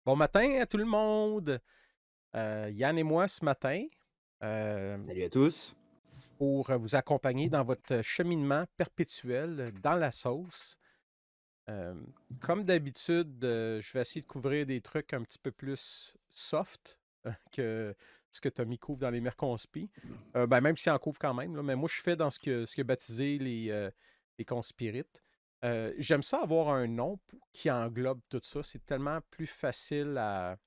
Bon matin à tout le monde. Yann et moi ce matin, Salut à tous. pour vous accompagner dans votre cheminement perpétuel dans la sauce. Euh, Comme d'habitude, je vais essayer de couvrir des trucs un petit peu plus soft que ce que Tommy couvre dans les Merconspis. Ben, même s'il en couvre quand même, là, mais moi je fais dans ce que baptisé les conspirites. J'aime ça avoir un nom qui englobe tout ça. C'est tellement plus facile à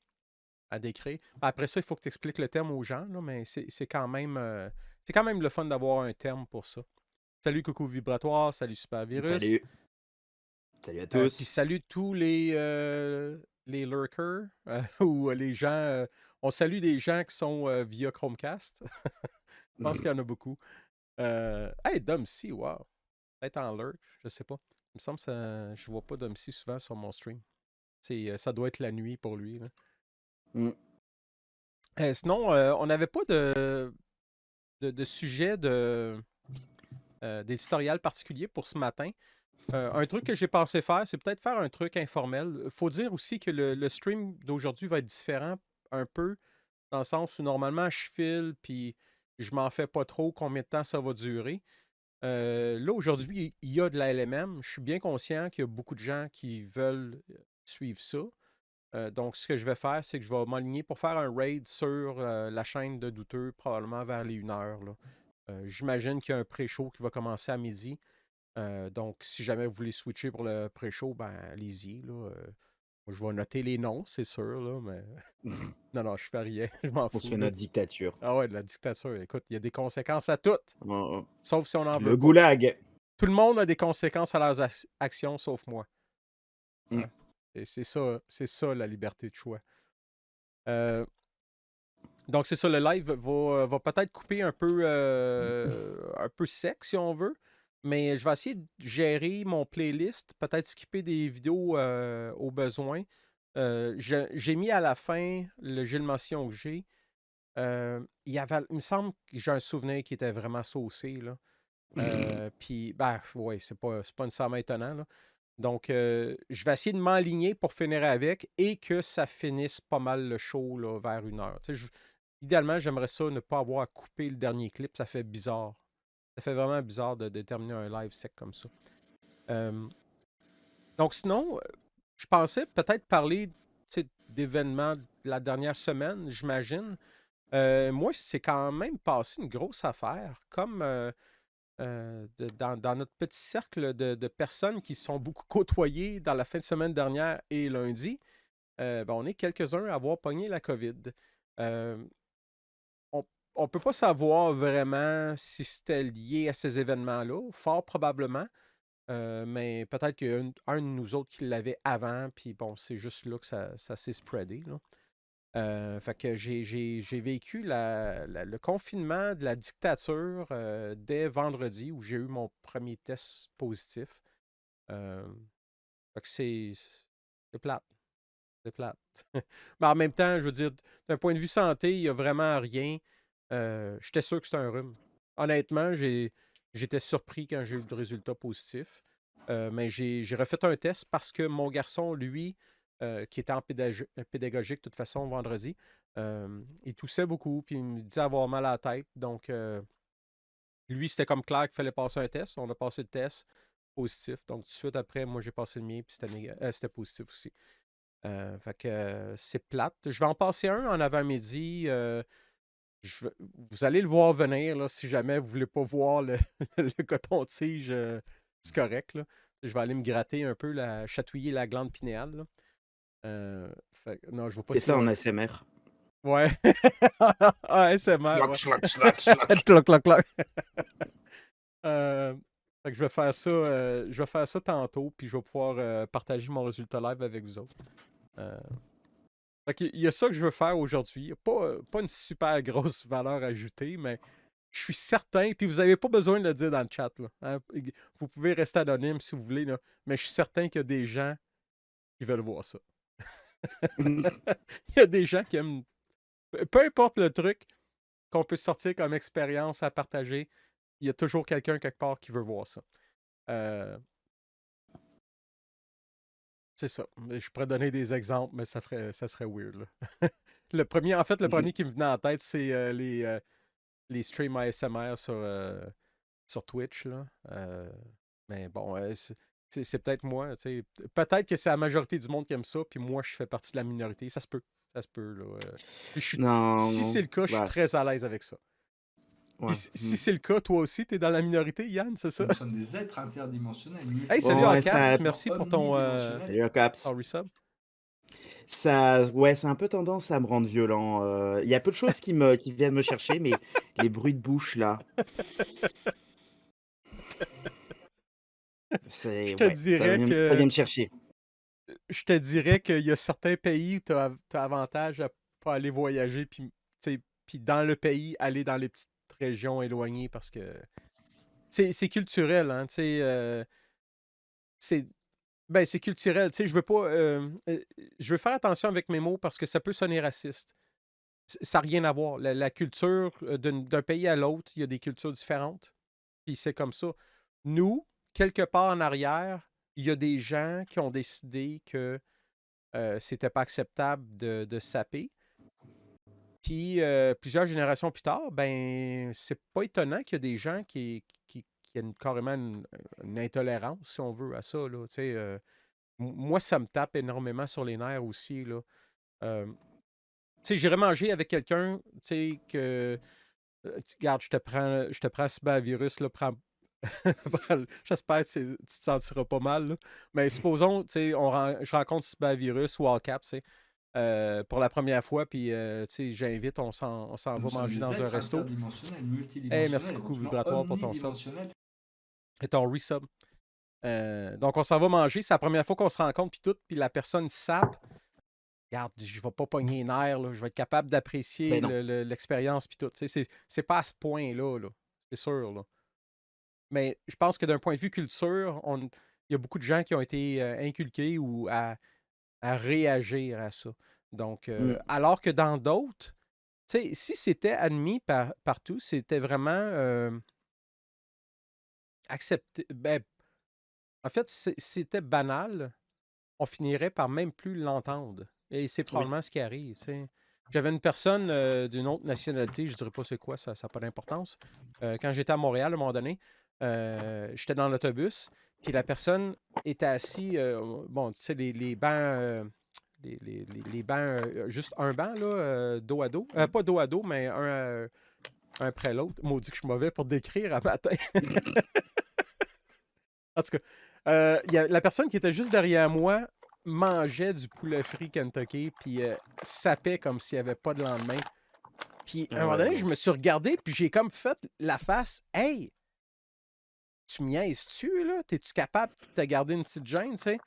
décrire. Après ça, il faut que tu expliques le terme aux gens, là, mais c'est quand même le fun d'avoir un terme pour ça. Salut Coucou Vibratoire, salut Super Virus. Salut. Salut à Puis tous. salut tous les lurkers ou les gens. On salue des gens qui sont via Chromecast. Je pense qu'il y en a beaucoup. Hey, Domcy, wow. Peut-être en lurk, je sais pas. Il me semble que je vois pas Domcy souvent sur mon stream. Ça doit être la nuit pour lui, là. Mm. Sinon, on n'avait pas de sujet d'éditorial particulier pour ce matin. Un truc que j'ai pensé faire, c'est peut-être faire un truc informel. Il faut dire aussi que le stream d'aujourd'hui va être différent un peu, dans le sens où normalement je file, puis je m'en fais pas trop combien de temps ça va durer. Là, aujourd'hui, il y a de la LMM. Je suis bien conscient qu'il y a beaucoup de gens qui veulent suivre ça. Donc, ce que je vais faire, c'est que je vais m'aligner pour faire un raid sur la chaîne de Douteux, probablement vers les 1 heure. Là. J'imagine qu'il y a un pré-show qui va commencer à midi. Donc, si jamais vous voulez switcher pour le pré-show, ben allez-y. Là. Moi, je vais noter les noms, c'est sûr, là, mais non, non, je fais rien, je m'en On se fous. fait Là. notre dictature. Ah ouais, de la dictature. Écoute, il y a des conséquences à toutes, Oh, oh. sauf si on n'en veut Le pas. goulag. Tout le monde a des conséquences à leurs actions, sauf moi. Mm. Hein. Et c'est ça la liberté de choix. Euh, donc, c'est ça, le live va peut-être couper un peu sec, si on veut. Mais je vais essayer de gérer mon playlist, peut-être skipper des vidéos au besoin. J'ai mis à la fin le Gilles Motion que j'ai. Il me semble que j'ai un souvenir qui était vraiment saucé, là. Puis, ben, ouais, c'est pas nécessairement étonnant, là. Donc, je vais essayer de m'enligner pour finir avec et que ça finisse pas mal le show là, vers 1 heure. Tu sais, idéalement, j'aimerais ça ne pas avoir à couper le dernier clip. Ça fait bizarre. Ça fait vraiment bizarre de terminer un live sec comme ça. Euh, donc, sinon, je pensais peut-être parler tu sais, d'événements de la dernière semaine, j'imagine. Moi, c'est quand même passé une grosse affaire. Comme dans notre petit cercle de personnes qui se sont beaucoup côtoyées dans la fin de semaine dernière et lundi, ben, on est quelques-uns à avoir pogné la COVID. Euh, on ne peut pas savoir vraiment si c'était lié à ces événements-là, fort probablement, mais peut-être qu'il y a un de nous autres qui l'avait avant, puis bon, c'est juste là que ça s'est spreadé, là. Fait que j'ai vécu le confinement de la dictature dès vendredi où j'ai eu mon premier test positif. Euh, Fait que c'est plate. C'est plate. Mais en même temps, je veux dire, d'un point de vue santé, il n'y a vraiment rien. J'étais sûr que c'était un rhume. Honnêtement, j'étais surpris quand j'ai eu le résultat positif. Mais j'ai refait un test parce que mon garçon, lui, qui était en pédagogique de toute façon vendredi, il toussait beaucoup, puis il me disait avoir mal à la tête. Donc, lui, c'était comme clair qu'il fallait passer un test. On a passé le test positif. Donc, tout de suite après, moi, j'ai passé le mien, puis c'était positif aussi. Fait que c'est plate. Je vais en passer un en avant-midi. Vous allez le voir venir là, si jamais vous ne voulez pas voir le, le coton-tige, c'est correct. Là. Je vais aller me gratter un peu, chatouiller la glande pinéale. Là. Non, je ne vais pas Fais si ça en loin. ASMR. Ouais. Ah, SMR, Schlock, ouais. schlock, schlock, schlock. Cloc, cloc, cloc. Fait que je vais faire ça tantôt, puis je vais pouvoir partager mon résultat live avec vous autres. Euh, Fait qu'il y a ça que je veux faire aujourd'hui. Il y a pas une super grosse valeur ajoutée, mais je suis certain, puis vous n'avez pas besoin de le dire dans le chat, là, hein. Vous pouvez rester anonyme si vous voulez, là, mais je suis certain qu'il y a des gens qui veulent voir ça. Il y a des gens qui aiment. Peu importe le truc qu'on peut sortir comme expérience à partager, il y a toujours quelqu'un quelque part qui veut voir ça. Euh, C'est ça. Mais je pourrais donner des exemples, mais ça serait weird, là. Le premier qui me venait en tête, c'est les streams ASMR sur Twitch, là. Mais bon, c'est peut-être moi, tu sais. Peut-être que c'est la majorité du monde qui aime ça, puis moi, je fais partie de la minorité. Ça se peut. Ça se peut, là. Puis Non, si c'est non. le cas, je suis Bah, très à l'aise avec ça. Puis ouais. si c'est le cas, toi aussi, t'es dans la minorité, Yann, c'est ça? Nous sommes des êtres interdimensionnels, Hey, salut Ouais, Caps, ça, merci pour ton salut à Caps. resub. Ouais, c'est un peu tendance à me rendre violent. Il y a peu de choses qui viennent me chercher, mais les bruits de bouche, là, Je c'est, te ouais, dirais ça vient que me chercher. je te dirais qu'il y a certains pays où tu as avantage à pas aller voyager, puis, tu sais, puis dans le pays, aller dans les petites régions éloignées parce que c'est culturel, hein, tu sais. C'est c'est culturel, tu sais. Je veux pas. Je veux faire attention avec mes mots parce que ça peut sonner raciste. Ça n'a rien à voir. La culture d'un pays à l'autre, il y a des cultures différentes. Puis c'est comme ça. Nous, quelque part en arrière, il y a des gens qui ont décidé que c'était pas acceptable de saper. Puis plusieurs générations plus tard, ben c'est pas étonnant qu'il y a des gens qui aient carrément une intolérance, si on veut, à ça, là. Tu sais, moi, ça me tape énormément sur les nerfs aussi, là. Euh, tu sais, j'irais manger avec quelqu'un, tu sais, que... Regarde, je te prends Cybervirus, là, j'espère que tu te sentiras pas mal, là. Mais supposons, tu sais, je rencontre Cybervirus ou Allcap, tu sais, pour la première fois, puis, tu sais, j'invite, on s'en va Nous sommes manger des dans un êtres resto. interdimensionnels, Hey, multidimensionnels, merci Coucou éventuellement Vibratoire pour ton sub omnidimensionnels. et ton resub. Donc, on s'en va manger, c'est la première fois qu'on se rencontre, puis tout, puis la personne sape. Regarde, je vais pas pogner les nerfs, là. Je vais être capable d'apprécier Ben non. l'expérience puis tout. Tu sais, c'est pas à ce point-là, là. C'est sûr, là. Mais je pense que d'un point de vue culture, il y a beaucoup de gens qui ont été inculqués ou à réagir à ça. Donc, Mm. alors que dans d'autres, tu sais, si c'était admis partout, c'était vraiment accepté. Ben, en fait, c'était banal, on finirait par même plus l'entendre. Et c'est Oui. probablement ce qui arrive, tu sais. J'avais une personne d'une autre nationalité, je ne dirais pas c'est quoi, ça n'a pas d'importance. Quand j'étais à Montréal, à un moment donné, j'étais dans l'autobus, puis la personne était assise, bon, tu sais, les bancs, les bancs, juste un banc, là, dos à dos. Pas dos à dos, mais un après l'autre. Maudit que je suis mauvais pour décrire à matin. En tout cas, la personne qui était juste derrière moi mangeait du poulet frit Kentucky, puis sapait comme s'il n'y avait pas de lendemain. Puis à un Ah moment ouais, donné, non. je me suis regardé, puis j'ai comme fait la face. Hey, tu me niaises-tu, là? T'es-tu capable de te garder une petite gêne, tu sais?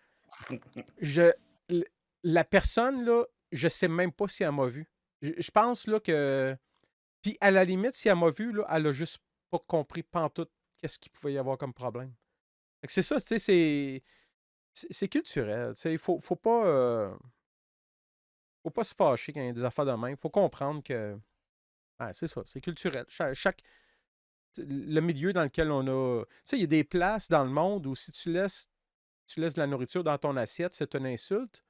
Je, l- la personne, là, je sais même pas si elle m'a vu. Je pense, là, que. Puis à la limite, si elle m'a vu, là, elle a juste pas compris pantoute qu'est-ce qu'il pouvait y avoir comme problème. Fait que c'est ça, tu sais, c'est culturel. Tu sais, faut pas se fâcher quand il y a des affaires de même. Il faut comprendre que c'est ça, c'est culturel. Le milieu dans lequel on a. Tu sais, il y a des places dans le monde où si tu laisses de la nourriture dans ton assiette, c'est une insulte.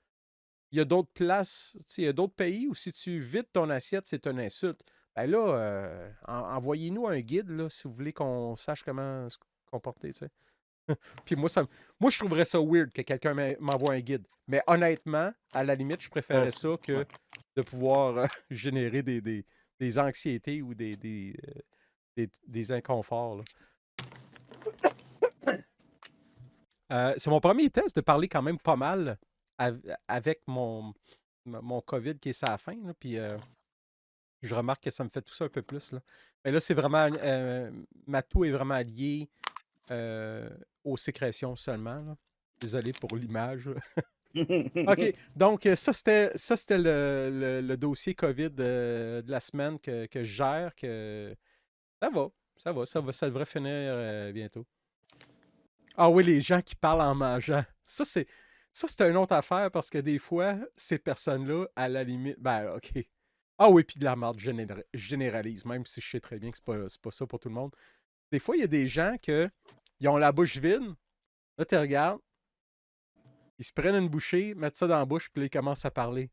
Il y a d'autres places, tu sais, il y a d'autres pays où si tu vides ton assiette, c'est une insulte. Ben là, envoyez-nous un guide là, si vous voulez qu'on sache comment se comporter, tu sais. Puis moi, je trouverais ça weird que quelqu'un m'envoie un guide. Mais honnêtement, à la limite, je Ah, préférais ça que de pouvoir générer des anxiétés ou des inconforts, là. C'est mon premier test de parler quand même pas mal avec mon COVID qui est sur la fin, là, puis je remarque que ça me fait tout ça un peu plus, là. Mais là, c'est vraiment... ma toux est vraiment liée aux sécrétions seulement, là. Désolé pour l'image, là. OK, donc ça c'était le dossier COVID de la semaine que je gère, que ça devrait finir bientôt. Ah oui, les gens qui parlent en mangeant. Ça c'est une autre affaire parce que des fois, ces personnes-là, à la limite, ben OK. Ah oui, puis de la merde généralise, même si je sais très bien que c'est pas ça pour tout le monde. Des fois, il y a des gens ils ont la bouche vide, là, tu regardes, Ils se prennent une bouchée, mettent ça dans la bouche, puis là, ils commencent à parler.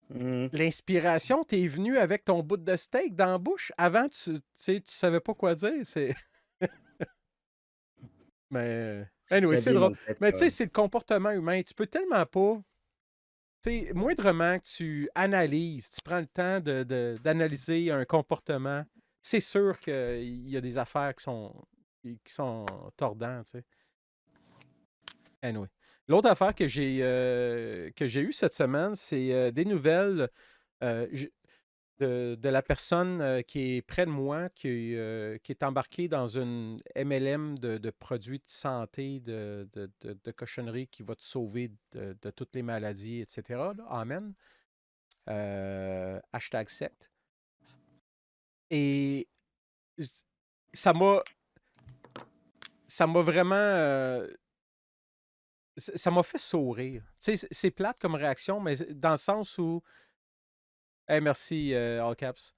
Mmh. L'inspiration, t'es venu avec ton bout de steak dans la bouche. Avant, tu sais, tu savais pas quoi dire. C'est... Mais, anyway, La c'est drôle. démon, peut-être, Mais tu sais, c'est le comportement humain. Tu peux tellement pas. Tu sais, moindrement que tu analyses, tu prends le temps d'analyser un comportement, c'est sûr qu'il y a des affaires qui sont tordantes, tu sais. Anyway. L'autre affaire que j'ai eue cette semaine, c'est des nouvelles de la personne qui est près de moi, qui est embarquée dans une MLM de produits de santé, de cochonneries qui va te sauver de toutes les maladies, etc. là. Amen. Hashtag secte. Et ça m'a ça m'a vraiment ça m'a fait sourire. Tu sais, c'est plate comme réaction, mais dans le sens où hey, merci all caps.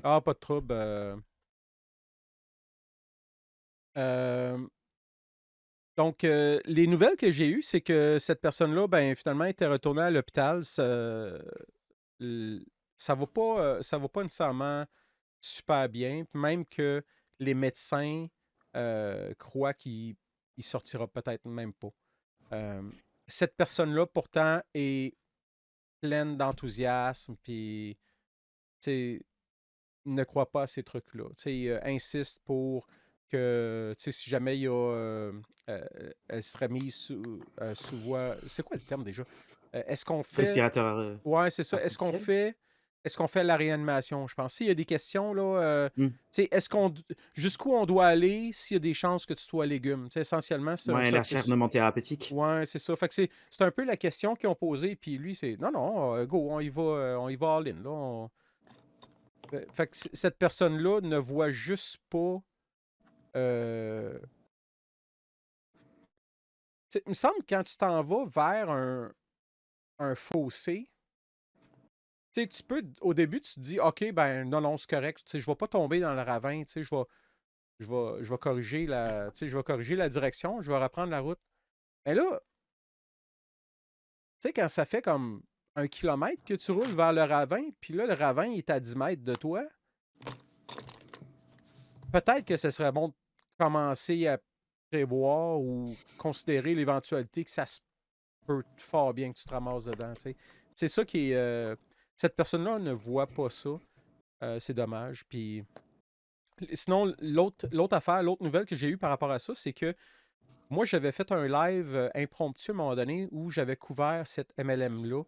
Ah, pas de trouble. Euh, donc, les nouvelles que j'ai eues, c'est que cette personne-là, ben, finalement, était retournée à l'hôpital. L- ça va pas nécessairement super bien, même que les médecins croient qu'il ne sortira peut-être même pas. Euh, cette personne-là, pourtant, est pleine d'enthousiasme, puis tu sais, ne croit pas à ces trucs-là. Tu sais, insiste pour que, tu sais, si jamais il y a, euh, elle serait mise sous voie. C'est quoi le terme déjà? Est-ce qu'on fait. respirateur Ouais, c'est ça. artificiel? Est-ce qu'on fait la réanimation? Je pense. S'il y a des questions, là, Mmh. tu sais, jusqu'où on doit aller s'il y a des chances que tu sois légume? Tu sais, essentiellement, Ouais, c'est un peu ça. l'acharnement thérapeutique. Ouais, c'est ça. Fait que c'est un peu la question qu'ils ont posée, puis lui, c'est non, non, go, on y va all-in, là. Fait que cette personne-là ne voit juste pas. euh, Il me semble que quand tu t'en vas vers un fossé, tu sais, au début, tu te dis, OK, ben non, non, c'est correct. Tu sais, je ne vais pas tomber dans le ravin. Tu sais, je vais corriger je vais corriger la direction, je vais reprendre la route. Mais là, tu sais, quand ça fait comme 1 kilomètre que tu roules vers le ravin, puis là, le ravin est à 10 mètres de toi, peut-être que ce serait bon de commencer à prévoir ou considérer l'éventualité que ça se peut fort bien que tu te ramasses dedans. Tu sais. C'est ça qui est. Cette personne-là ne voit pas ça. C'est dommage. Puis sinon, l'autre affaire, l'autre nouvelle que j'ai eue par rapport à ça, c'est que moi, j'avais fait un live impromptu à un moment donné où j'avais couvert cette MLM-là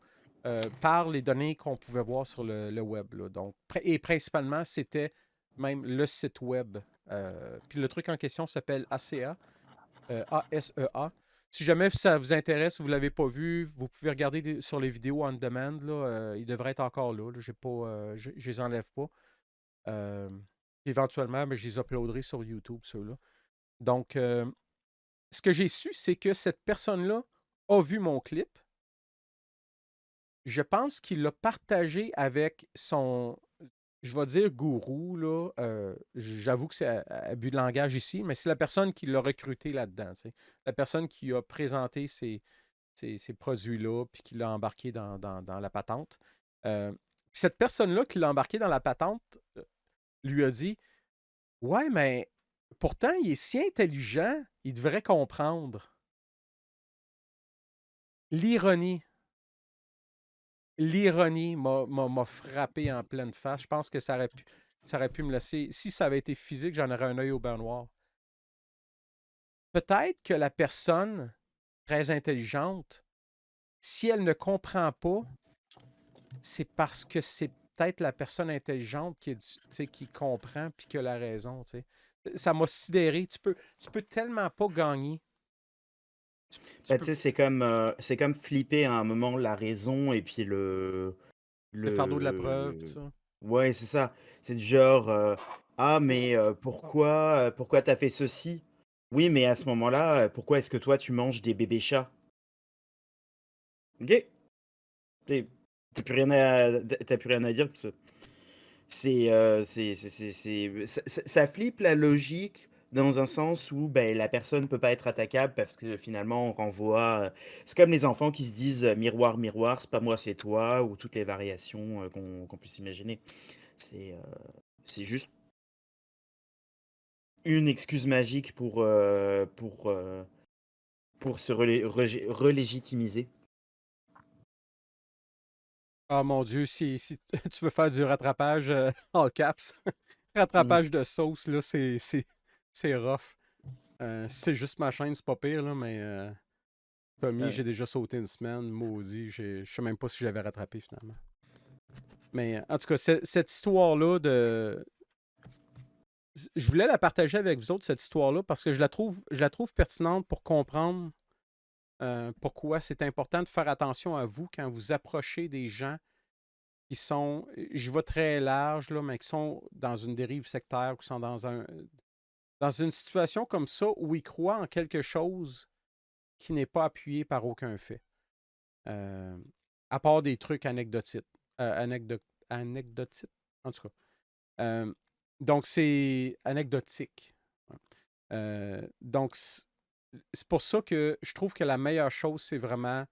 par les données qu'on pouvait voir sur le web. Là. Donc, et principalement, c'était même le site web. Puis le truc en question s'appelle ACA, ASEA. Si jamais ça vous intéresse, vous ne l'avez pas vu, vous pouvez regarder sur les vidéos on demand. Là, ils devraient être encore là. J'ai pas, je les enlève pas. Euh, éventuellement, mais je les uploaderai sur YouTube, ceux-là. Donc, ce que j'ai su, c'est que cette personne-là a vu mon clip. Je pense qu'il l'a partagé avec son, je vais dire gourou, là. J'avoue que c'est abus de langage ici, mais c'est la personne qui l'a recruté là-dedans. Tu sais. La personne qui a présenté ces produits-là, puis qui l'a embarqué dans la patente. Euh, cette personne-là qui l'a embarqué dans la patente lui a dit ouais, mais pourtant, il est si intelligent, il devrait comprendre. L'ironie. L'ironie m'a frappé en pleine face. Je pense que ça aurait pu me laisser. Si ça avait été physique, j'en aurais un œil au beurre noir. Peut-être que la personne très intelligente, si elle ne comprend pas, c'est parce que c'est peut-être la personne intelligente qui comprend puis qui a la raison. Tu sais. Ça m'a sidéré. Tu peux tellement pas gagner. Tu Bah, tu peux, sais, c'est comme flipper à un moment la raison et puis le fardeau de la preuve, tout le ça. ouais, c'est ça. C'est du genre, «Ah mais pourquoi t'as fait ceci?» «Oui, mais à ce moment-là, pourquoi est-ce que toi tu manges des bébés chats?» OK. Tu sais, plus rien à tu plus rien à dire. C'est, ça flippe la logique dans un sens où, beh, la personne peut pas être attaquable parce que finalement on renvoie, c'est comme les enfants qui se disent, «Miroir, miroir, c'est pas moi, c'est toi» ou toutes les variations, qu'on puisse imaginer. C'est, c'est juste une excuse magique pour se relégitimiser. Ah mon Dieu, si tu veux faire du rattrapage all caps, Mmh. rattrapage de sauce, là, c'est rough. Si c'est juste ma chaîne, c'est pas pire, là, mais Tommy, Ouais. j'ai déjà sauté une semaine, maudit, je sais même pas si j'avais rattrapé finalement. Mais en tout cas, cette histoire-là de. Je voulais la partager avec vous autres, cette histoire-là, parce que je la trouve pertinente pour comprendre pourquoi c'est important de faire attention à vous quand vous approchez des gens qui sont, je vais très large, là, mais qui sont dans une dérive sectaire, ou qui sont dans une situation comme ça où ils croient en quelque chose qui n'est pas appuyé par aucun fait. Euh, à part des trucs anecdotiques. Anecdotiques, en tout cas. Donc, c'est anecdotique. Ouais. Donc, c'est pour ça que je trouve que la meilleure chose, c'est vraiment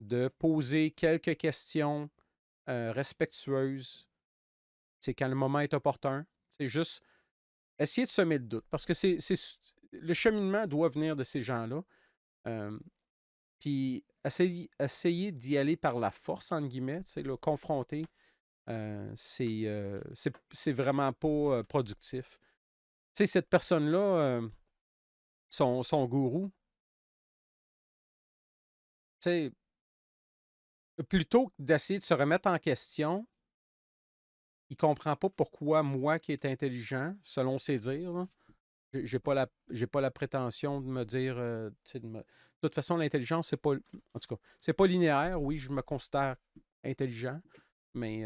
de poser quelques questions respectueuses. C'est quand le moment est opportun. C'est juste essayer de semer le doute. Parce que le cheminement doit venir de ces gens-là. Euh, Puis essayer d'y aller par la force, entre guillemets, le confronter, c'est vraiment pas productif. Tu sais, cette personne-là, son gourou, tu sais, plutôt que d'essayer de se remettre en question, il comprend pas pourquoi moi qui est intelligent, selon ses dires, là, j'ai pas la prétention de me dire, tu sais, de toute façon, l'intelligence, c'est pas, en tout cas, c'est pas linéaire. Oui, je me considère intelligent, mais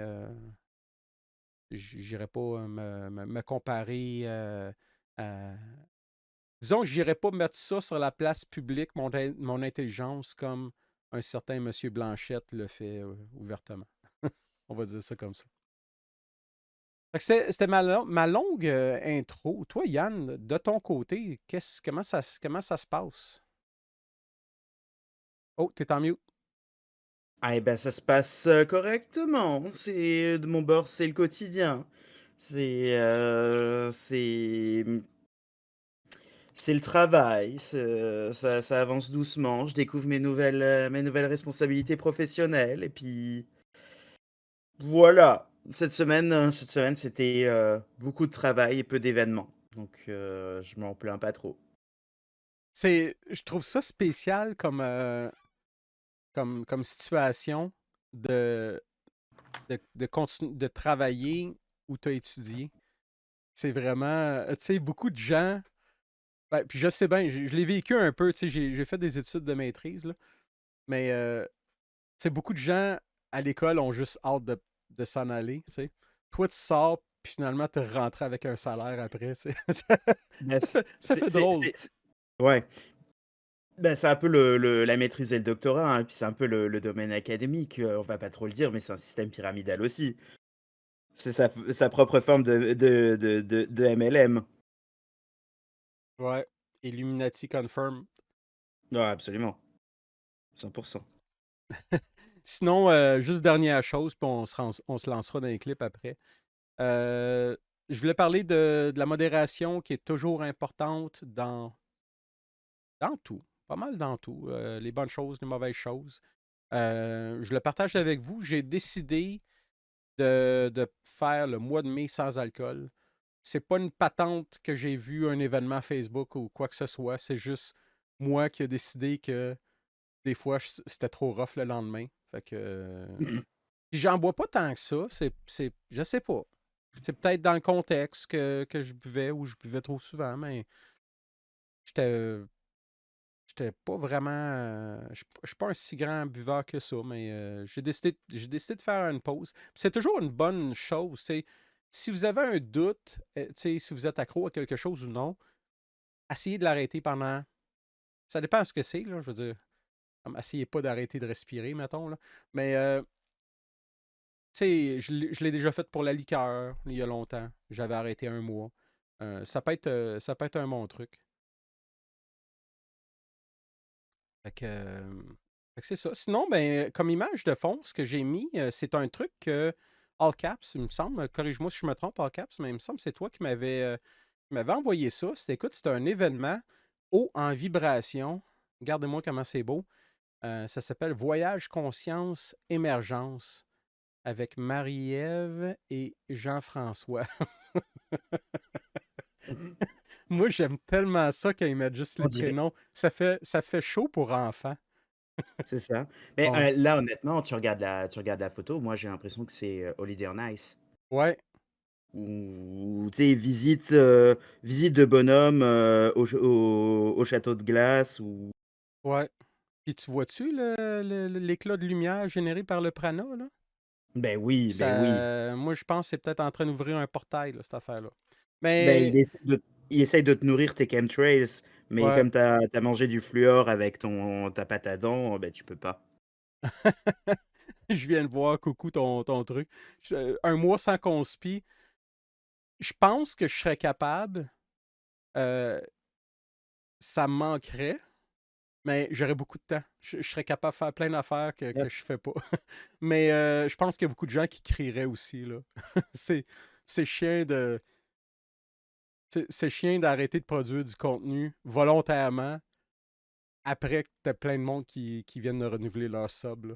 j'irai pas me comparer à. Disons que j'irai pas mettre ça sur la place publique, mon intelligence, comme un certain monsieur Blanchette le fait ouvertement. On va dire ça comme ça. Fait que c'était ma longue intro. Toi, Yann, de ton côté, comment ça se passe? Oh, t'es en mute. Ah et bah, ça se passe, correctement. C'est de mon bord, c'est le quotidien. C'est le travail, ça avance doucement. Je découvre mes nouvelles responsabilités professionnelles et puis voilà. Cette semaine, c'était, beaucoup de travail et peu d'événements. Donc je m'en plains pas trop. Je trouve ça spécial comme situation de, de continuer de travailler où tu as étudié. C'est vraiment, tu sais, beaucoup de gens. Ben, puis je sais bien, je l'ai vécu un peu, tu sais, j'ai fait des études de maîtrise, là, mais tu sais, beaucoup de gens à l'école ont juste hâte de s'en aller, tu sais. Toi, tu sors, puis finalement, tu rentres avec un salaire après, tu sais. Ça, Bah, ça fait, ça fait drôle. c'est ouais. Bah, c'est un peu la maîtrise et le doctorat, hein, puis c'est un peu le domaine académique, on va pas trop le dire, mais c'est un système pyramidal aussi. C'est sa propre forme de MLM. Ouais. Illuminati confirm. Ouais, absolument, 100%. Sinon, juste dernière chose, puis on se lancera dans les clips après. Euh, je voulais parler de la modération qui est toujours importante dans tout, pas mal dans tout, les bonnes choses, les mauvaises choses. Je le partage avec vous. J'ai décidé de faire le mois de mai sans alcool. C'est pas une patente que j'ai vue un événement Facebook ou quoi que ce soit. C'est juste moi qui ai décidé que des fois c'était trop rough le lendemain. Fait que puis j'en bois pas tant que ça. Je sais pas. C'est peut-être dans le contexte que je buvais ou je buvais trop souvent, mais j'étais j'étais pas vraiment. Je suis pas un si grand buveur que ça, mais j'ai décidé de faire une pause. Puis c'est toujours une bonne chose. Si vous avez un doute, si vous êtes accro à quelque chose ou non, essayez de l'arrêter pendant. Ça dépend de ce que c'est, là, je veux dire. Comme, essayez pas d'arrêter de respirer, mettons. Là. Mais je l'ai déjà fait pour la liqueur il y a longtemps. J'avais arrêté un mois. Ça peut être un bon truc. Fait que, fait que c'est ça. Sinon, ben, comme image de fond, ce que j'ai mis, c'est un truc all caps, il me semble. Corrige-moi si je me trompe, all caps, mais il me semble que c'est toi qui m'avais envoyé ça. Écoute, c'était un événement haut en vibration. Regardez-moi comment c'est beau. Ça s'appelle Voyage Conscience Émergence avec Marie-Ève et Jean-François. Moi, j'aime tellement ça quand ils mettent juste On les dirait prénoms. Ça fait chaud pour enfants. c'est ça. Mais, Bon. là, honnêtement, tu regardes la photo, moi, j'ai l'impression que c'est, Holiday on Ice. Ouais, Ou tu sais, visite de bonhomme, au château de glace ou ouais. Puis tu vois-tu l'éclat de lumière généré par le prana, là? ben oui. Moi, je pense que c'est peut-être en train d'ouvrir un portail, là, cette affaire-là. Ben, Mais, il essaie de te nourrir tes chemtrails, mais ouais. comme tu as mangé du fluor avec ta pâte à dents, ben, tu peux pas. Je viens de voir, coucou, ton truc. Un mois sans conspi, je pense que je serais capable. euh, Ça me manquerait, mais j'aurais beaucoup de temps. Je serais capable de faire plein d'affaires que Yep. je fais pas. Mais je pense qu'il y a beaucoup de gens qui crieraient aussi, là. C'est c'est chiant de c'est chiant d'arrêter de produire du contenu volontairement après que t'as plein de monde qui viennent de renouveler leur sub, là.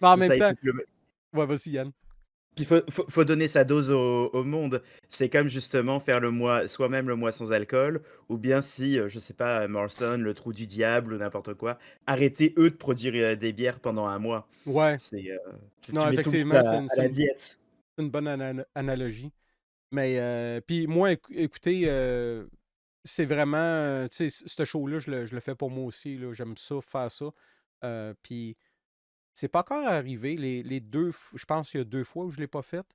Mais en C'est même ça, il temps, faut que le ouais, vas-y, Yann. Puis faut donner sa dose au monde. C'est comme justement faire le mois soi-même le mois sans alcool ou bien si, je sais pas, Molson, Le Trou du Diable ou n'importe quoi, arrêter eux de produire, des bières pendant un mois. Ouais. C'est, tu Non, mets tout le monde effectivement, à la diète. c'est une bonne analogie. Mais, puis moi, écoutez, c'est vraiment, tu sais, ce show-là, je le fais pour moi aussi, là. J'aime ça, faire ça. Puis c'est pas encore arrivé. Les deux, je pense qu'il y a 2 fois où je l'ai pas fait.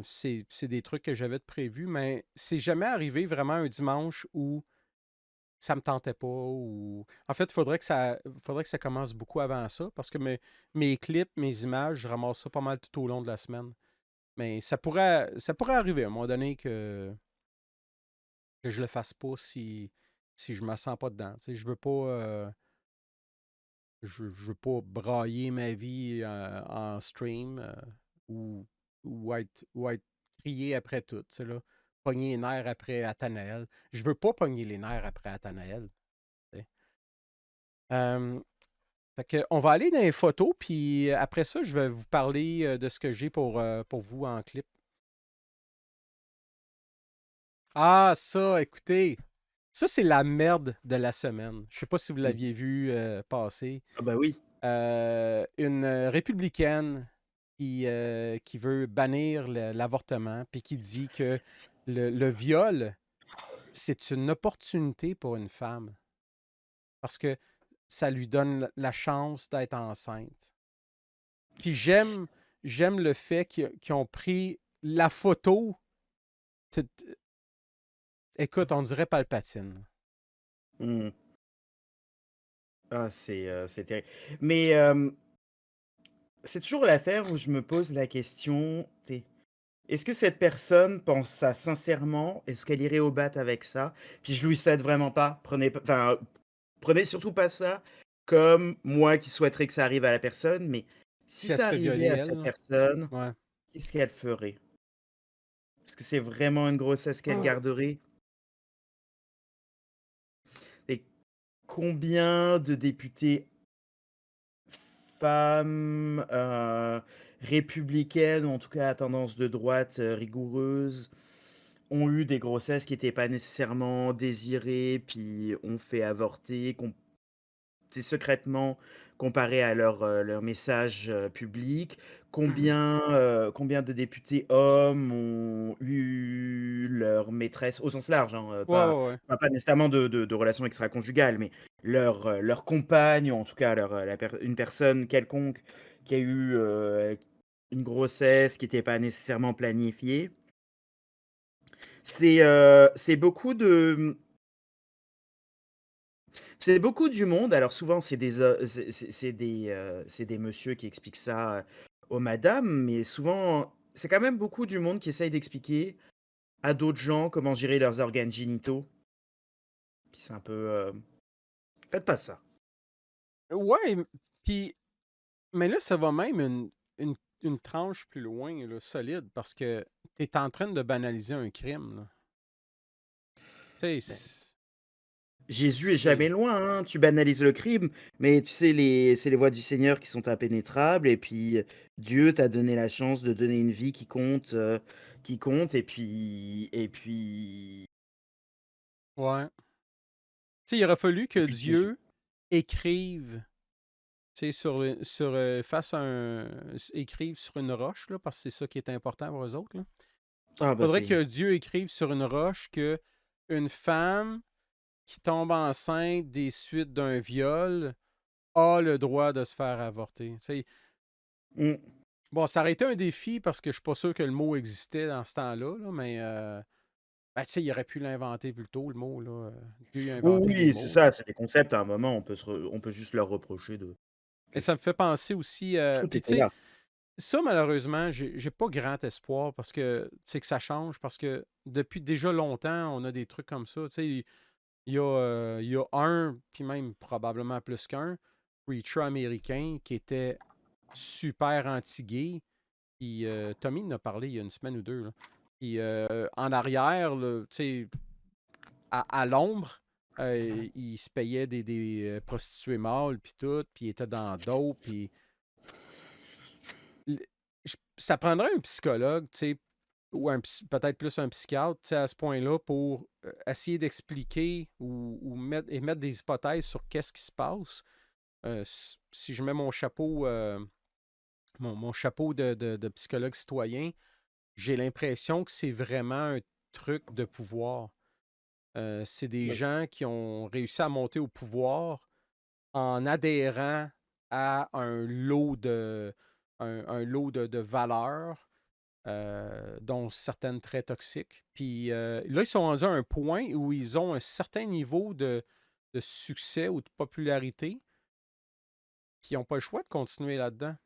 C'est des trucs que j'avais de prévus, mais c'est jamais arrivé vraiment un dimanche où ça me tentait pas. Ou... En fait, faudrait que ça commence beaucoup avant ça, parce que mes clips, mes images, je ramasse ça pas mal tout au long de la semaine. Mais ça pourrait arriver à un moment donné que je le fasse pas si je me sens pas dedans. Tu sais, je veux pas brailler ma vie en stream ou, ou être crié après tout. Tu sais, là, pogner les nerfs après Athanaël. Je veux pas pogner les nerfs après Athanaël. Tu sais. Euh, Fait que on va aller dans les photos, puis après ça, je vais vous parler de ce que j'ai pour vous en clip. Ah, ça, écoutez, ça, c'est la merde de la semaine. Je sais pas si vous Mmh. l'aviez vu passer. Ah bah oui. Une républicaine qui veut bannir l'avortement, puis qui dit que le viol, c'est une opportunité pour une femme, parce que ça lui donne la chance d'être enceinte. Puis j'aime le fait qu'ils ont pris la photo. Écoute, on dirait Palpatine. Mmh. Ah, c'est terrible. Mais, c'est toujours l'affaire où je me pose la question, tu sais, est-ce que cette personne pense ça sincèrement? Est-ce qu'elle irait au bat avec ça? Puis je lui souhaite vraiment pas. Prenez surtout pas ça comme moi qui souhaiterais que ça arrive à la personne, mais si Si elle se ça fait violer, arrivait à elle, cette là. personne, Ouais. qu'est-ce qu'elle ferait? Est-ce que c'est vraiment une grossesse qu'elle garderait? Et combien de députés femmes, républicaines ou en tout cas à tendance de droite, rigoureuse, ont eu des grossesses qui étaient pas nécessairement désirées, puis ont fait avorter, c'est secrètement comparé à leur message, public. Combien de députés hommes ont eu leur maîtresse au sens large, hein, Ouais, ouais, ouais. pas nécessairement de relations extraconjugales, mais leur compagne ou en tout cas une personne quelconque qui a eu, une grossesse qui était pas nécessairement planifiée. C'est beaucoup c'est beaucoup du monde. Alors souvent, c'est des messieurs qui expliquent ça, aux madames, mais souvent, c'est quand même beaucoup du monde qui essaye d'expliquer, à d'autres gens comment gérer leurs organes génitaux. Puis c'est un peu, faites pas ça. Ouais, puis mais là, ça va même une tranche plus loin, là, solide, parce que tu es en train de banaliser un crime, là. Tu sais, Beh, Jésus est jamais c'est loin, hein. Tu banalises le crime, mais tu sais, c'est les voies du Seigneur qui sont impénétrables et puis, Dieu t'a donné la chance de donner une vie qui compte et puis ouais. Tu sais, il aurait fallu et que puis Jésus Dieu écrive, tu sais, écrive sur une roche, là, parce que c'est ça qui est important pour eux autres, là. ah bah, Faudrait c'est que Dieu écrive sur une roche que une femme qui tombe enceinte des suites d'un viol a le droit de se faire avorter. Tu sais, mmh, bon, ça aurait été un défi parce que je suis pas sûr que le mot existait dans ce temps-là, là, mais ben, tu sais, il aurait pu l'inventer plus tôt, le mot, là. Dieu a inventé des oui, c'est mots, là. ça, c'est des concepts à un moment, on peut juste leur reprocher de Et que ça me fait penser aussi. tout Puis, tu était sais, là. ça, malheureusement, j'ai pas grand espoir parce que, tu sais, que ça change parce que depuis déjà longtemps, on a des trucs comme ça. Tu sais, il y a un, puis même probablement plus qu'un, preacher américain qui était super anti-gay. Puis Tommy en a parlé il y a une semaine ou deux, là. Puis en arrière, là, tu sais, à l'ombre, il se payait des prostituées mâles, puis tout, puis il était dans d'autres, puis ça prendrait un psychologue, tu sais, ou peut-être plus un psychiatre, tu sais, à ce point-là, pour essayer d'expliquer ou mettre des hypothèses sur qu'est-ce qui se passe. Si je mets mon chapeau, mon chapeau de psychologue citoyen, j'ai l'impression que c'est vraiment un truc de pouvoir. C'est des Ouais. gens qui ont réussi à monter au pouvoir en adhérant à un lot de valeurs, dont certaines très toxiques. Puis là, ils sont rendus à un point où ils ont un certain niveau de succès ou de popularité, qui n'ont pas le choix de continuer là-dedans.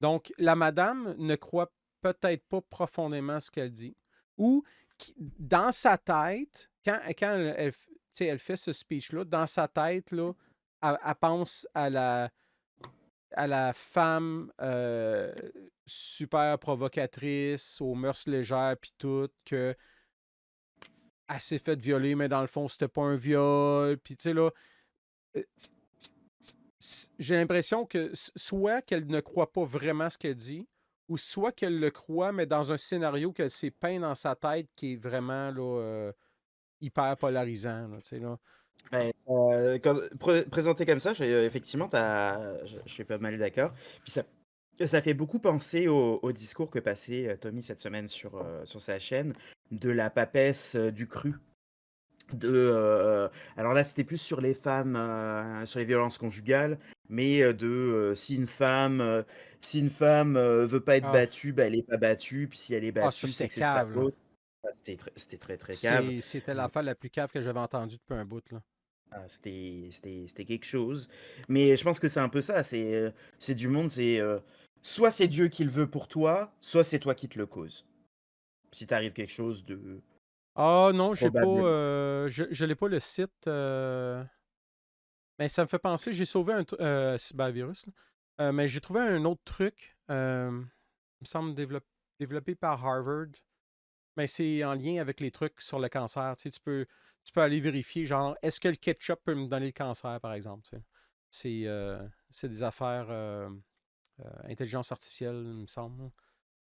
Donc, la madame ne croit peut-être pas profondément ce qu'elle dit. Ou, dans sa tête, quand tu sais, elle fait ce speech-là, dans sa tête, là, elle pense à la femme super provocatrice, aux mœurs légères, puis tout, que elle s'est fait violer, mais dans le fond, c'était pas un viol. Puis, tu sais, là, euh, j'ai l'impression que soit qu'elle ne croit pas vraiment ce qu'elle dit, ou soit qu'elle le croit, mais dans un scénario qu'elle s'est peint dans sa tête qui est vraiment là, hyper polarisant. Là, tu sais, là. Ouais, quand présenté comme ça, effectivement, je suis pas mal d'accord. Puis ça fait beaucoup penser au discours que passait, Tommy cette semaine sur sa chaîne, de la papesse, du cru. Alors là, c'était plus sur les femmes, sur les violences conjugales, mais si une femme, veut pas être Ah, battue, bah, elle est pas battue, puis si elle est ça, battue, c'est c'était que c'est de sa cave, là. faute. Ah, c'était très, très cave. C'était Mmh. l'affaire la plus cave que j'avais entendue depuis un bout, là. Ah, c'était quelque chose. Mais je pense que c'est un peu ça, c'est du monde, soit c'est Dieu qui le veut pour toi, soit c'est toi qui te le causes. Si t'arrive quelque chose de Ah non, j'ai pas. probablement. Je l'ai pas le site. Mais ça me fait penser, j'ai sauvé un cybervirus, là. Mais j'ai trouvé un autre truc, il me semble développé par Harvard, mais c'est en lien avec les trucs sur le cancer. Tu sais, tu peux aller vérifier, genre, est-ce que le ketchup peut me donner le cancer, par exemple. Tu sais. C'est des affaires intelligence artificielle, il me semble, là.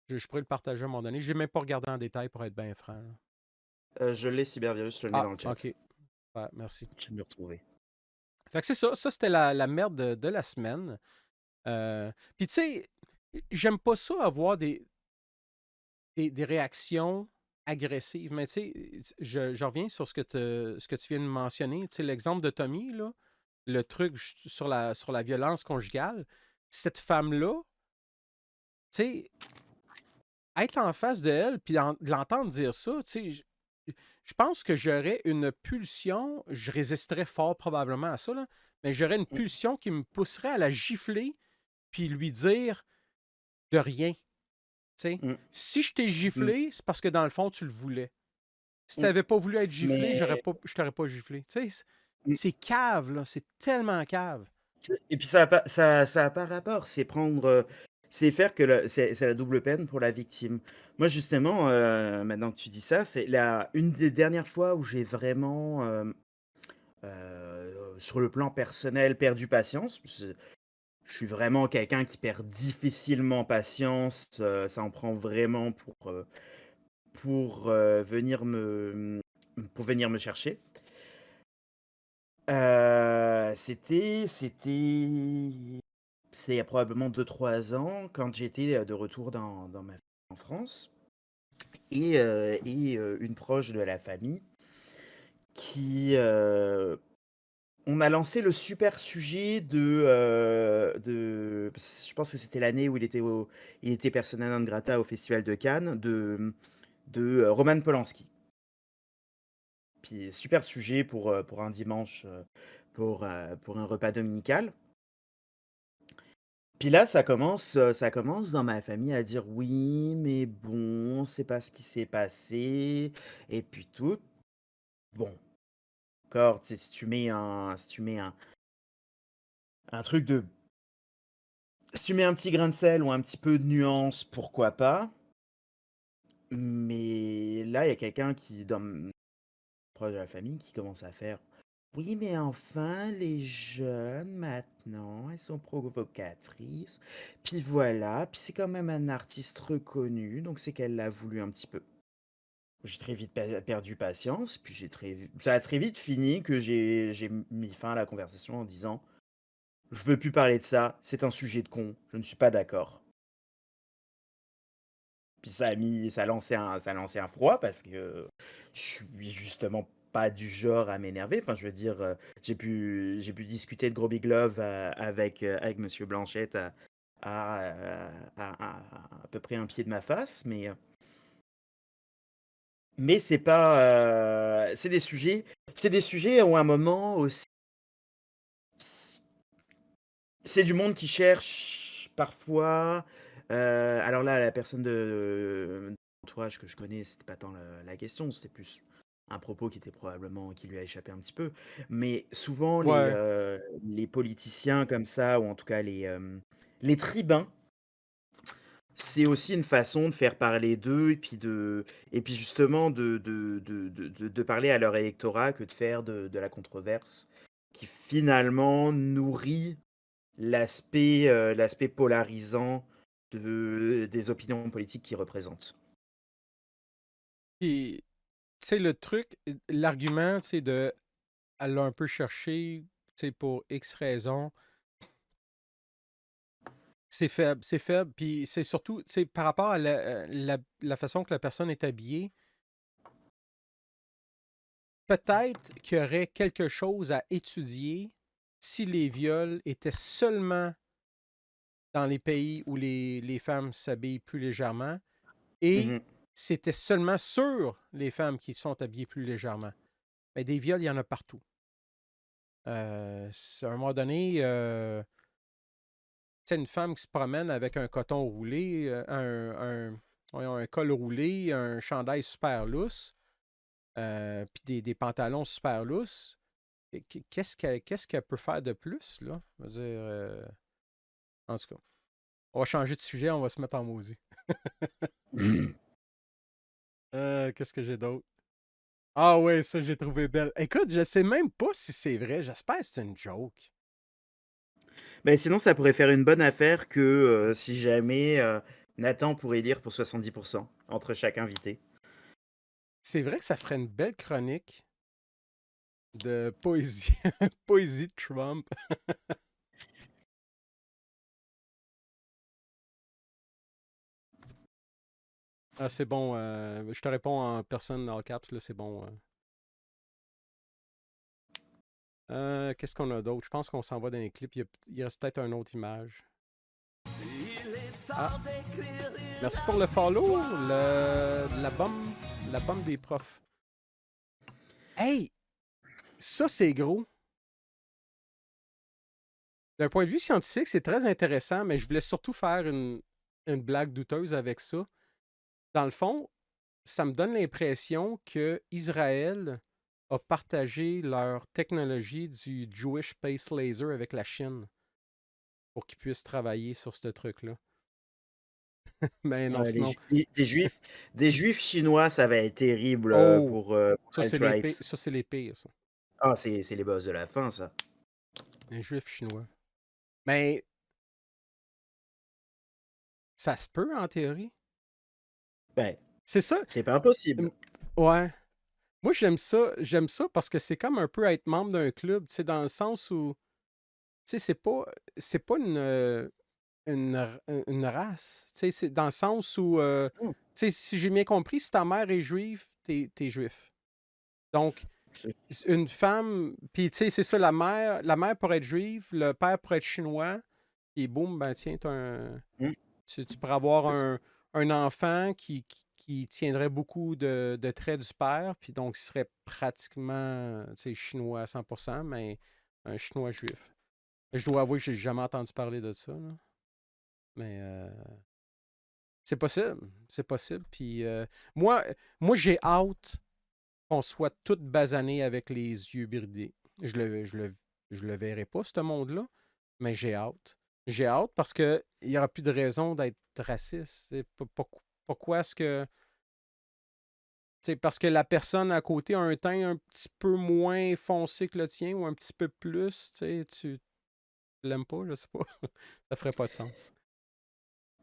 Je pourrais le partager à un moment donné. Je n'ai même pas regardé en détail pour être bien franc, là. Je l'ai cybervirus, je te le mets Ah, dans le chat. ok. Ouais, merci. Je viens de le retrouver. Fait que c'est ça. Ça, c'était la merde de la semaine. Puis tu sais, j'aime pas ça avoir des réactions agressives, mais tu sais, je reviens sur ce que tu viens de mentionner. Tu sais, l'exemple de Tommy, là, le truc sur la violence conjugale, cette femme-là, tu sais, être en face de elle, puis de l'entendre dire ça, tu sais, je pense que j'aurais une pulsion, je résisterais fort probablement à ça, là, mais j'aurais une Mmh. pulsion qui me pousserait à la gifler, puis lui dire de rien. sais. Mmh. Si je t'ai Mmh. giflé, c'est parce que dans le fond, tu le voulais. Si Mmh. t'avais pas voulu être giflé, Mais je t'aurais pas giflé. Tu sais, mmh, c'est cave, là. C'est tellement cave. et puis ça a pas rapport, c'est prendre, c'est faire que c'est la double peine pour la victime. Moi justement, maintenant que tu dis ça, c'est la une des dernières fois où j'ai vraiment, sur le plan personnel, perdu patience. Je suis vraiment quelqu'un qui perd difficilement patience, ça en prend vraiment pour, venir me chercher. C'est il y a probablement 2 3 ans quand j'étais, de retour dans ma en France et une proche de la famille qui, on a lancé le super sujet je pense que c'était l'année où il était persona non grata au festival de Cannes, Roman Polanski. Puis super sujet pour un dimanche, pour un repas dominical. Puis là, ça commence dans ma famille à dire: «Oui, mais bon, c'est pas ce qui s'est passé» et puis tout. Bon, d'accord, tu sais, si tu mets un truc de si tu mets un petit grain de sel ou un petit peu de nuance, pourquoi pas? Mais là, il y a quelqu'un qui proche de la famille qui commence à faire: «Oui, mais enfin, les jeunes, maintenant, elles sont provocatrices. Puis voilà, puis c'est quand même un artiste reconnu, donc c'est qu'elle l'a voulu un petit peu». J'ai très vite perdu patience, puis ça a très vite fini que j'ai mis fin à la conversation en disant: «Je veux plus parler de ça, c'est un sujet de con, je ne suis pas d'accord». Puis ça a lancé un froid parce que je suis justement pas du genre à m'énerver. Enfin, je veux dire, j'ai pu discuter de Gros Big Love, avec monsieur Blanchette à peu près un pied de ma face, mais c'est pas, c'est des sujets où à un moment aussi c'est du monde qui cherche parfois, alors là, la personne de l'entourage que je connais, c'était pas tant la question, c'était plus un propos qui était probablement qui lui a échappé un petit peu. Mais souvent Ouais. les politiciens comme ça ou en tout cas les tribuns, c'est aussi une façon de faire parler d'eux et puis justement de parler à leur électorat que de faire de la controverse qui finalement nourrit l'aspect polarisant des opinions politiques qu'ils représentent. Puis, tu sais, le truc, l'argument, c'est de. Elle l'a un peu cherché, tu sais, pour X raisons. C'est faible, c'est faible. Puis c'est surtout, tu sais, par rapport à la façon que la personne est habillée, peut-être qu'il y aurait quelque chose à étudier si les viols étaient seulement dans les pays où les femmes s'habillent plus légèrement et Mmh. c'était seulement sur les femmes qui sont habillées plus légèrement. Mais des viols, il y en a partout. À un moment donné, tu sais, une femme qui se promène avec un coton roulé, voyons, un col roulé, un chandail super lousse, puis des pantalons super lousses, qu'est-ce qu'elle peut faire de plus, là? Je veux dire, en tout cas, on va changer de sujet, on va se mettre en maudit. Qu'est-ce que j'ai d'autre? Ah ouais, ça, j'ai trouvé belle. Écoute, je sais même pas si c'est vrai. J'espère que c'est une joke. Mais sinon, ça pourrait faire une bonne affaire que, si jamais, Nathan pourrait lire pour 70 entre chaque invité. C'est vrai que ça ferait une belle chronique de poésie, poésie de Trump. Ah, c'est bon. Je te réponds en personne all caps, là, c'est bon. Qu'est-ce qu'on a d'autre? Je pense qu'on s'en va dans les clips. Il reste peut-être une autre image. Ah, merci pour le follow, la bombe des profs. Hey, ça c'est gros. D'un point de vue scientifique, c'est très intéressant, mais je voulais surtout faire une blague douteuse avec ça. Dans le fond, ça me donne l'impression que Israël a partagé leur technologie du Jewish Space Laser avec la Chine pour qu'ils puissent travailler sur ce truc-là. Mais non, Ouais, sinon. des juifs chinois, ça va être terrible Oh, pour alt-right. ça, c'est les pires, ça. Ah, c'est les boss de la fin, ça. Un juif chinois. Mais ça se peut en théorie. Ben, C'est ça. c'est pas impossible. Ouais. Moi, j'aime ça parce que c'est comme un peu être membre d'un club, tu sais, dans le sens où, tu sais, c'est pas une race, tu sais, c'est dans le sens où, Mmh, tu sais, si j'ai bien compris, si ta mère est juive, t'es juif. Donc, c'est une femme, puis tu sais, c'est ça, la mère pourrait être juive, le père pourrait être chinois, et boum, ben tiens, mmh, tu pourrais avoir c'est un enfant qui tiendrait beaucoup de traits du père, puis donc il serait pratiquement, tu sais, chinois à 100%, mais un chinois juif. Je dois avouer que j'ai jamais entendu parler de ça, là. Mais c'est possible, c'est possible. Puis moi, j'ai hâte qu'on soit tous basanés avec les yeux bridés. Je le verrai pas, ce monde-là, mais j'ai hâte. J'ai hâte parce qu'il n'y aura plus de raison d'être raciste. Pourquoi est-ce que. Tu sais, parce que la personne à côté a un teint un petit peu moins foncé que le tien ou un petit peu plus, tu sais, tu l'aimes pas, je sais pas. Ça ferait pas de sens.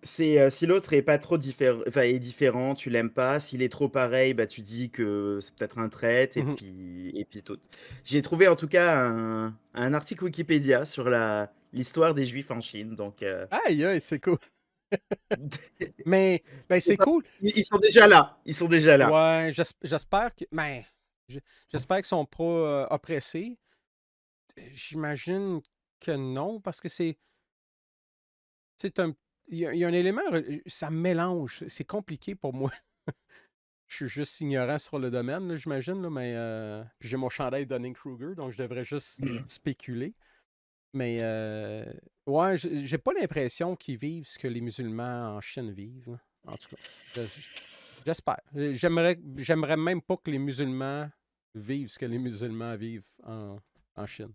si l'autre est pas trop enfin, est différent, tu l'aimes pas. S'il est trop pareil, bah, tu dis que c'est peut-être un trait Mhm. et puis tout. J'ai trouvé en tout cas un article Wikipédia sur l'histoire des Juifs en Chine, donc Aïe, aïe, c'est cool. Mais, ben, c'est c'est pas cool. ils sont déjà là, ils sont déjà là. Ouais, j'espère que. Ben, j'espère qu'ils sont pas oppressés. J'imagine que non, parce que c'est un. Il y a un élément, ça me mélange. C'est compliqué pour moi. Je suis juste ignorant sur le domaine, là, j'imagine, là, mais puis j'ai mon chandail Dunning-Kruger, donc je devrais juste spéculer. Mais ouais, j'ai pas l'impression qu'ils vivent ce que les musulmans en Chine vivent, là. En tout cas, j'espère. J'aimerais même pas que les musulmans vivent ce que les musulmans vivent en Chine.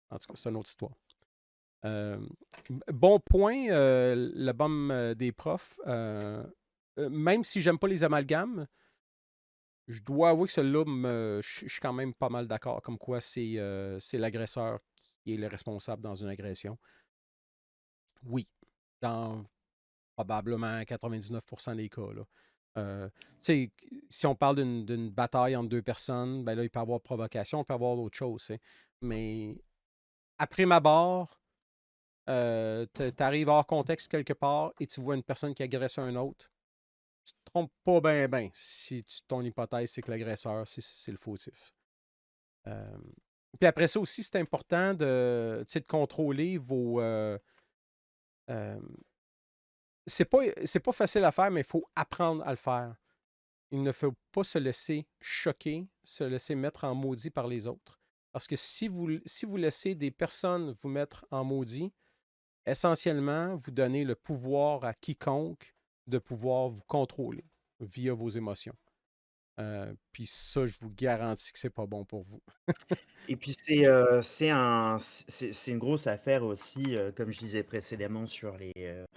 En tout cas, c'est une autre histoire. Euh, bon point, le bum des profs. Même si j'aime pas les amalgames, je dois avouer que celui-là, je suis quand même pas mal d'accord. Comme quoi, c'est l'agresseur qui est le responsable dans une agression. Oui, dans probablement 99% des cas, là. Tu sais, si on parle d'une bataille entre deux personnes, ben là, il peut y avoir provocation, il peut y avoir d'autres choses, tu sais. Mais après ma barre, t'arrives hors contexte quelque part et tu vois une personne qui agresse un autre, tu te trompes pas bien si ton hypothèse, c'est que l'agresseur, c'est le fautif. Euh, Puis après ça aussi, c'est important tu sais, de contrôler vos. Euh, c'est pas facile à faire, mais il faut apprendre à le faire. Il ne faut pas se laisser choquer, se laisser mettre en maudit par les autres. Parce que si vous laissez des personnes vous mettre en maudit, essentiellement, vous donnez le pouvoir à quiconque de pouvoir vous contrôler via vos émotions. Puis ça, je vous garantis que c'est pas bon pour vous. Et puis c'est une grosse affaire aussi, comme je disais précédemment sur le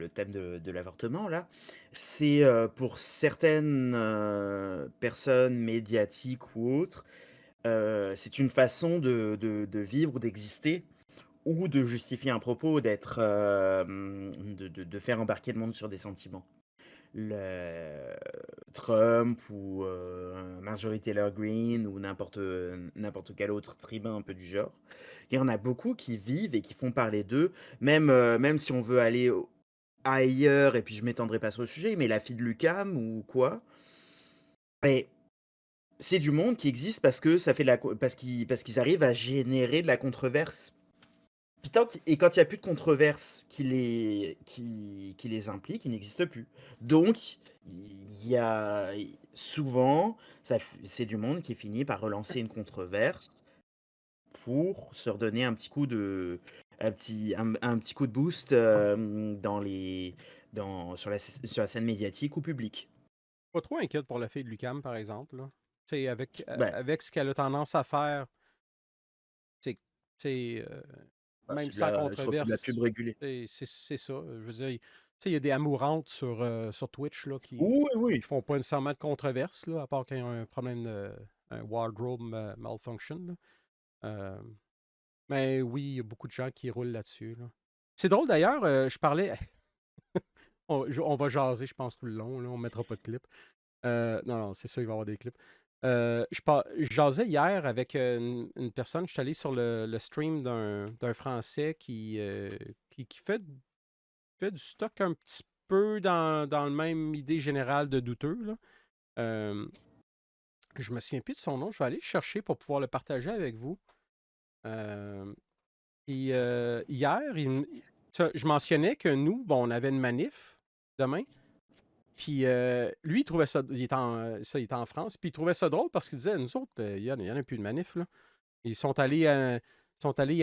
thème de l'avortement là. C'est, pour certaines, personnes médiatiques ou autres, c'est une façon de vivre ou d'exister ou de justifier un propos, de faire embarquer le monde sur des sentiments. Le Trump ou Marjorie Taylor Greene ou n'importe quel autre tribun un peu du genre. Il y en a beaucoup qui vivent et qui font parler d'eux, même si on veut aller ailleurs, et puis je m'étendrai pas sur le sujet, mais la fille de Lucam ou quoi, mais c'est du monde qui existe parce que ça fait de la parce qu'ils arrivent à générer de la controverse. Puis quand il y a plus de controverse qui les implique, ils n'existent plus. Donc il y a souvent, c'est du monde qui finit par relancer une controverse pour se redonner un petit coup un petit coup de boost sur la scène médiatique ou publique. Pas trop inquiète pour la fille de Lucam, par exemple. Là. Tu sais, Ben, avec ce qu'elle a tendance à faire, tu sais, même c'est de sans la, je refais de la pub controverse, régulée. c'est ça. Je veux dire, tu sais, il y a des amourantes sur Twitch là, Oui, qui oui. font pas nécessairement de controverse, là, à part qu'il y a un problème un wardrobe malfunction. Là. Euh, mais oui, il y a beaucoup de gens qui roulent là-dessus. Là. C'est drôle d'ailleurs, je parlais. On va jaser, je pense, tout le long. Là, on mettra pas de clip. Non, non, c'est ça, il va y avoir des clips. Je jasais hier avec une personne, je suis allé sur le stream d'un Français qui fait du stock un petit peu dans le même idée générale de douteux. Là. Euh, je me souviens plus de son nom, je vais aller le chercher pour pouvoir le partager avec vous. Euh, Hier, je mentionnais que nous, bon, on avait une manif demain. Puis lui, il trouvait ça. Il était en France. Puis il trouvait ça drôle parce qu'il disait, nous autres, il y en a plus de manif, là. Ils sont allés à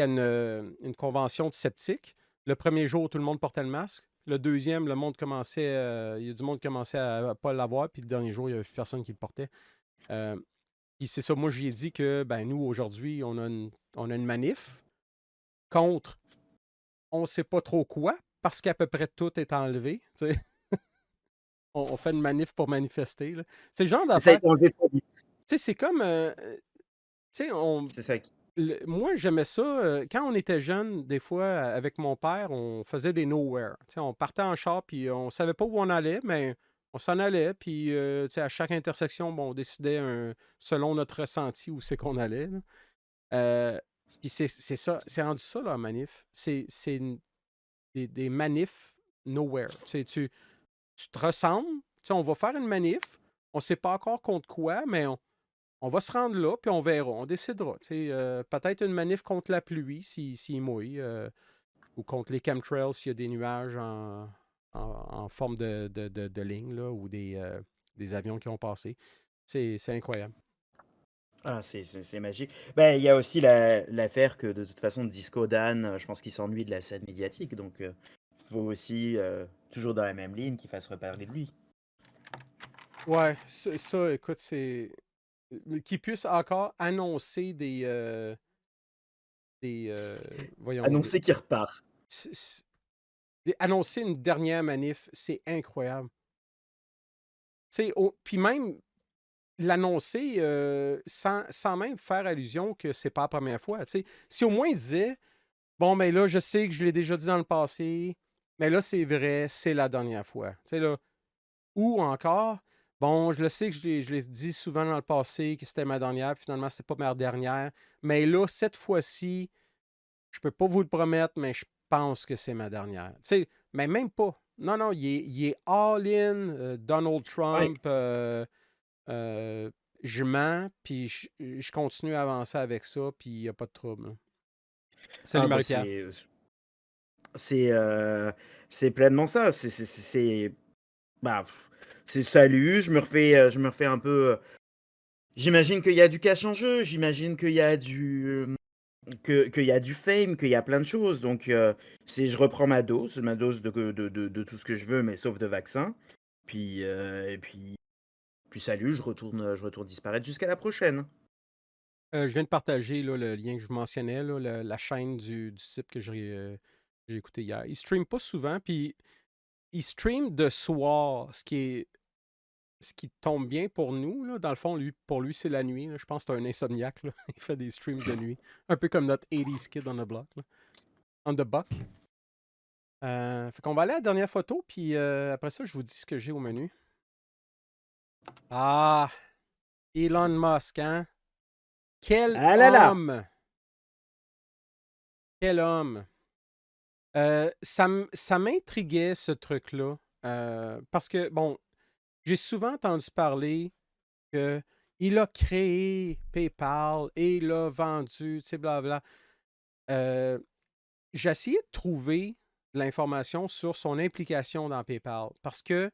une convention de sceptiques. Le premier jour, tout le monde portait le masque. Le deuxième, il y a du monde qui commençait à ne pas l'avoir. Puis le dernier jour, il n'y avait plus personne qui le portait. Euh, Puis c'est ça, moi, j'ai dit que ben, nous, aujourd'hui, on a une manif contre on ne sait pas trop quoi parce qu'à peu près tout est enlevé. Tu sais. On fait une manif pour manifester. Là. C'est le genre Ça a d'affaire. été enlevé trop vite. Tu sais, c'est comme. Tu sais, C'est ça. moi, j'aimais ça. Quand on était jeune, des fois, avec mon père, on faisait des nowhere. Tu sais, on partait en char, puis on savait pas où on allait, mais on s'en allait. Puis, tu sais, à chaque intersection, bon, on décidait selon notre ressenti où c'est qu'on allait. Là. Euh, puis c'est ça, c'est rendu ça, la manif. Des manifs nowhere. Tu sais, tu te ressembles. Tu sais, on va faire une manif. On ne sait pas encore contre quoi, mais on va se rendre là, puis on verra. On décidera. Tu sais, peut-être une manif contre la pluie s'il mouille, ou contre les chemtrails s'il y a des nuages en forme de ligne, là, ou des avions qui ont passé. C'est incroyable. Ah, c'est magique. Ben, il y a aussi l'affaire que de toute façon, Disco Dan, je pense qu'il s'ennuie de la scène médiatique, donc faut aussi, toujours dans la même ligne, qu'il fasse reparler de lui. Ouais, ça, écoute, c'est. Qu'ils puissent encore annoncer voyons, Annoncer qu'il repart. c- c- annoncer une dernière manif, c'est incroyable. Tu sais, puis même l'annoncer sans même faire allusion que c'est pas la première fois. Tu sais. Si au moins il disait, bon, ben là, je sais que je l'ai déjà dit dans le passé, mais là, c'est vrai, c'est la dernière fois. Tu sais, là. Ou encore, bon, je le sais que je l'ai dit souvent dans le passé que c'était ma dernière, puis finalement, c'était pas ma dernière, mais là, cette fois-ci, je peux pas vous le promettre, mais je pense que c'est ma dernière. Tu sais, mais même pas. Non, non, il est all-in, Donald Ouais. Trump, euh, je mens, puis je continue à avancer avec ça, puis il n'y a pas de trouble. Là. Salut Ah bah Marie-Pierre. c'est, c'est pleinement ça. Bah, c'est salut, je me refais un peu. J'imagine qu'il y a du cash en jeu, j'imagine qu'il y a du fame, qu'il y a plein de choses. Donc, je reprends ma dose de tout ce que je veux, mais sauf de vaccin. Et puis salut, je retourne disparaître jusqu'à la prochaine. Je viens de partager là, le lien que je vous mentionnais, là, la chaîne du site que j'ai écouté hier. Il stream pas souvent, puis il stream de soir, ce qui tombe bien pour nous. Là. Dans le fond, pour lui, c'est la nuit. Là. Je pense que c'est un insomniaque. Là. Il fait des streams de nuit. Un peu comme notre 80s kid on the block. Là. On the buck. Fait qu'on va aller à la dernière photo, puis après ça, je vous dis ce que j'ai au menu. Ah, Elon Musk, hein? Quel Ah là là! homme! Quel homme! Ça m'intriguait, ce truc-là. Parce que, bon, j'ai souvent entendu parler qu'il a créé PayPal et il l'a vendu, tu sais, blablabla. Euh, j'ai essayé de trouver de l'information sur son implication dans PayPal. Parce que,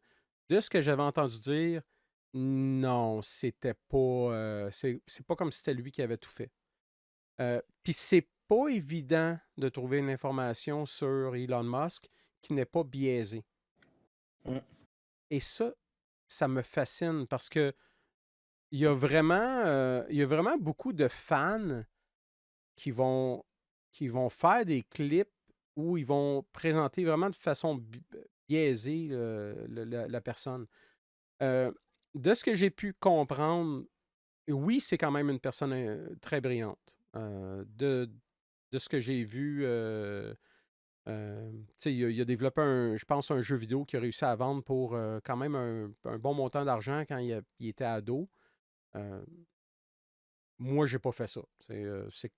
de ce que j'avais entendu dire, non, c'était pas. C'est pas comme si c'était lui qui avait tout fait. Puis c'est pas évident de trouver une information sur Elon Musk qui n'est pas biaisée. Mm. Et ça me fascine parce que il y a vraiment beaucoup de fans qui vont, qui vont faire des clips où ils vont présenter vraiment de façon biaisée la personne. Euh, de ce que j'ai pu comprendre, oui, c'est quand même une personne très brillante. De ce que j'ai vu, tu sais, il a développé, je pense, un jeu vidéo qui a réussi à vendre pour quand même un bon montant d'argent quand il était ado. Euh, Moi, j'ai pas fait ça.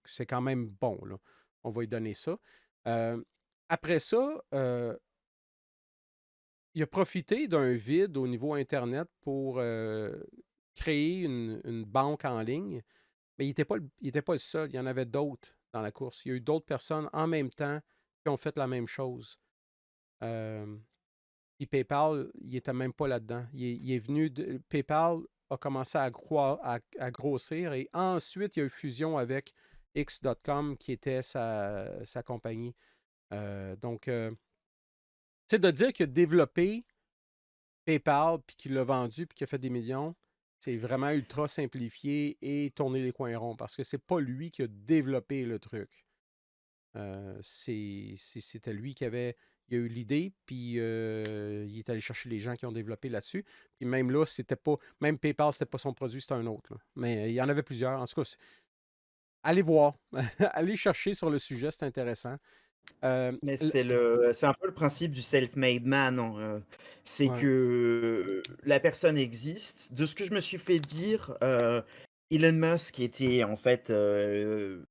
C'est quand même bon, là. On va lui donner ça. Euh, Après ça, il a profité d'un vide au niveau Internet pour créer une banque en ligne. Mais il était pas le seul. Il y en avait d'autres dans la course. Il y a eu d'autres personnes en même temps qui ont fait la même chose. Euh, Puis PayPal, il était même pas là-dedans. Il est venu PayPal a commencé à grossir et ensuite, il y a eu fusion avec X.com qui était sa compagnie. Donc, tu sais, de dire qu'il a développé PayPal, puis qu'il l'a vendu, puis qu'il a fait des millions, c'est vraiment ultra simplifié et tourner les coins ronds parce que c'est pas lui qui a développé le truc. C'était lui qui avait. Il a eu l'idée, puis il est allé chercher les gens qui ont développé là-dessus. Puis même là, c'était pas. Même PayPal, c'était pas son produit, c'était un autre, là. Mais il y en avait plusieurs. En tout cas, allez voir. Allez chercher sur le sujet, c'est intéressant. Mais c'est un peu le principe du self-made man, hein, c'est Ouais, que la personne existe. De ce que je me suis fait dire, Elon Musk était en fait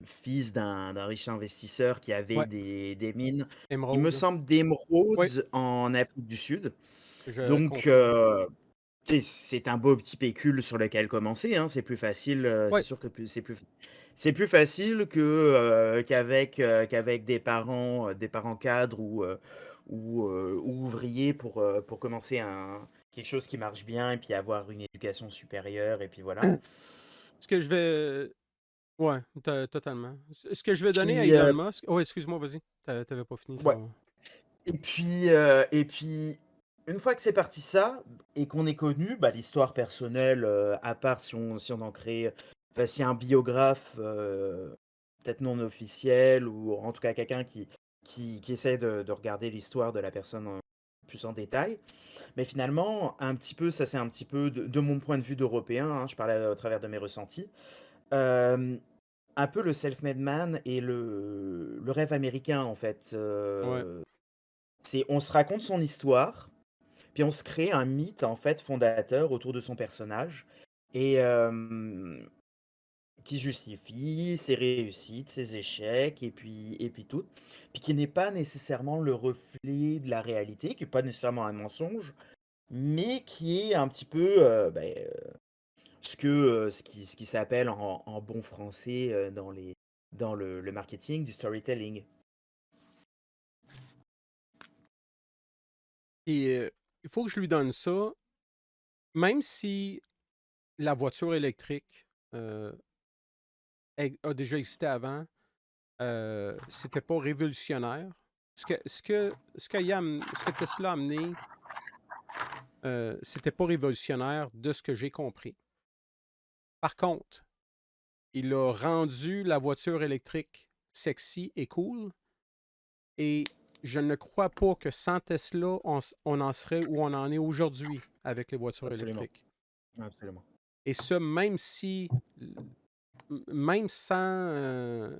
fils d'un riche investisseur qui avait ouais, des mines, il me Emerald. semble, Oui, d'émeraudes en Afrique du Sud. je Donc, confirme. tu sais, c'est un beau petit pécule sur lequel commencer, hein. C'est plus facile, c'est Oui, sûr que c'est plus facile que, qu'avec des parents cadres ou ouvriers pour commencer quelque chose qui marche bien et puis avoir une éducation supérieure et puis voilà. ce que je vais. Ouais, totalement. Ce que je vais donner à Puis, Elon Musk. Oh, excuse-moi, vas-y. T'avais pas fini ouais. ton. Et puis, une fois que c'est parti ça et qu'on est connu, bah, l'histoire personnelle, à part si on en crée, enfin, si un biographe, peut-être non officiel ou en tout cas quelqu'un qui essaie de regarder l'histoire de la personne plus en détail. Mais finalement, un petit peu, ça c'est un petit peu de mon point de vue d'Européen, hein, je parlais au travers de mes ressentis. Hem, un peu le self-made man et le rêve américain en fait, Ouais. c'est on se raconte son histoire, puis on se crée un mythe en fait fondateur autour de son personnage et qui justifie ses réussites, ses échecs et puis tout. Puis qui n'est pas nécessairement le reflet de la réalité, qui est pas nécessairement un mensonge, mais qui est un petit peu, ce qui s'appelle en bon français, dans le marketing, du storytelling. Et il faut que je lui donne ça, même si la voiture électrique a déjà existé avant, c'était pas révolutionnaire. Ce que Tesla a amené, c'était pas révolutionnaire de ce que j'ai compris. Par contre, il a rendu la voiture électrique sexy et cool. Et je ne crois pas que sans Tesla, on en serait où on en est aujourd'hui avec les voitures Absolument, électriques. absolument. Et ça, même si, même sans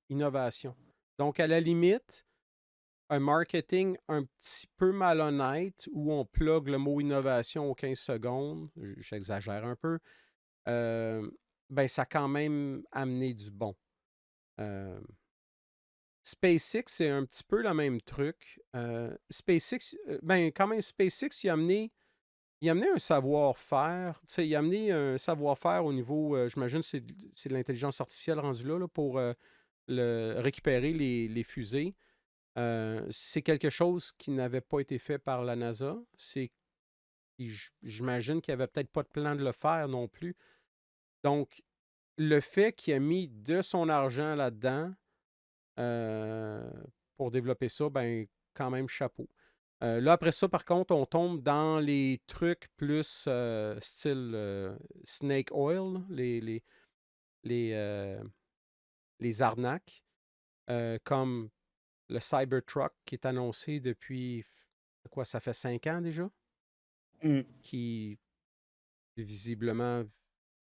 innovation. Donc, à la limite, un marketing un petit peu malhonnête où on plug le mot innovation aux 15 secondes, j'exagère un peu, euh, ben ça a quand même amené du bon. Euh, SpaceX, c'est un petit peu le même truc. SpaceX, ben quand même, SpaceX, il a amené un savoir-faire. Tu sais, il a amené un savoir-faire au niveau, j'imagine, c'est de l'intelligence artificielle rendue là, pour récupérer les fusées. C'est quelque chose qui n'avait pas été fait par la NASA. J'imagine qu'il n'y avait peut-être pas de plan de le faire non plus. Donc, le fait qu'il a mis de son argent là-dedans, euh, pour développer ça, ben quand même chapeau. Là, après ça, par contre, on tombe dans les trucs plus style Snake Oil, là, les, euh, les arnaques, comme le Cybertruck qui est annoncé depuis, quoi, ça fait 5 ans déjà, Mm. qui visiblement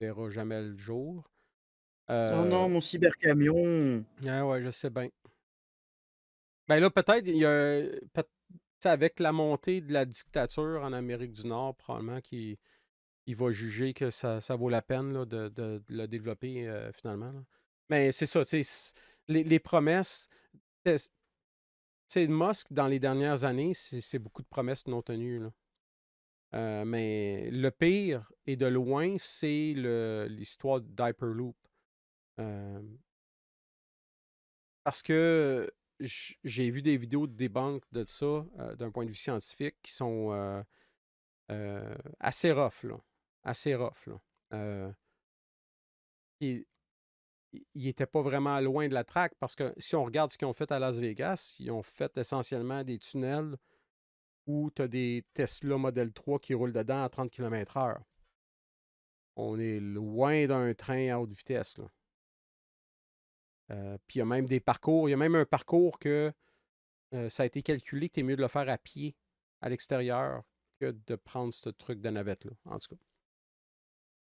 verra jamais le jour. Oh non, mon cybercamion. Ah ouais, je sais bien. Ben là, peut-être, il y a, tu sais, avec la montée de la dictature en Amérique du Nord, probablement qu'il va juger que ça vaut la peine là, de le développer finalement, là. Mais c'est ça, tu sais, les promesses. Tu sais, Musk, dans les dernières années, c'est beaucoup de promesses non tenues, là. Mais le pire, et de loin, c'est l'histoire d'Hyperloop. Euh, Parce que j'ai vu des vidéos de debunk de ça d'un point de vue scientifique qui sont assez rough, là. Assez rough, là. Il n'était pas vraiment loin de la traque parce que si on regarde ce qu'ils ont fait à Las Vegas, ils ont fait essentiellement des tunnels où tu as des Tesla Model 3 qui roulent dedans à 30 km/h. On est loin d'un train à haute vitesse, là. Puis il y a même des parcours, il y a même un parcours que ça a été calculé que tu es mieux de le faire à pied à l'extérieur que de prendre ce truc de navette-là. En tout cas,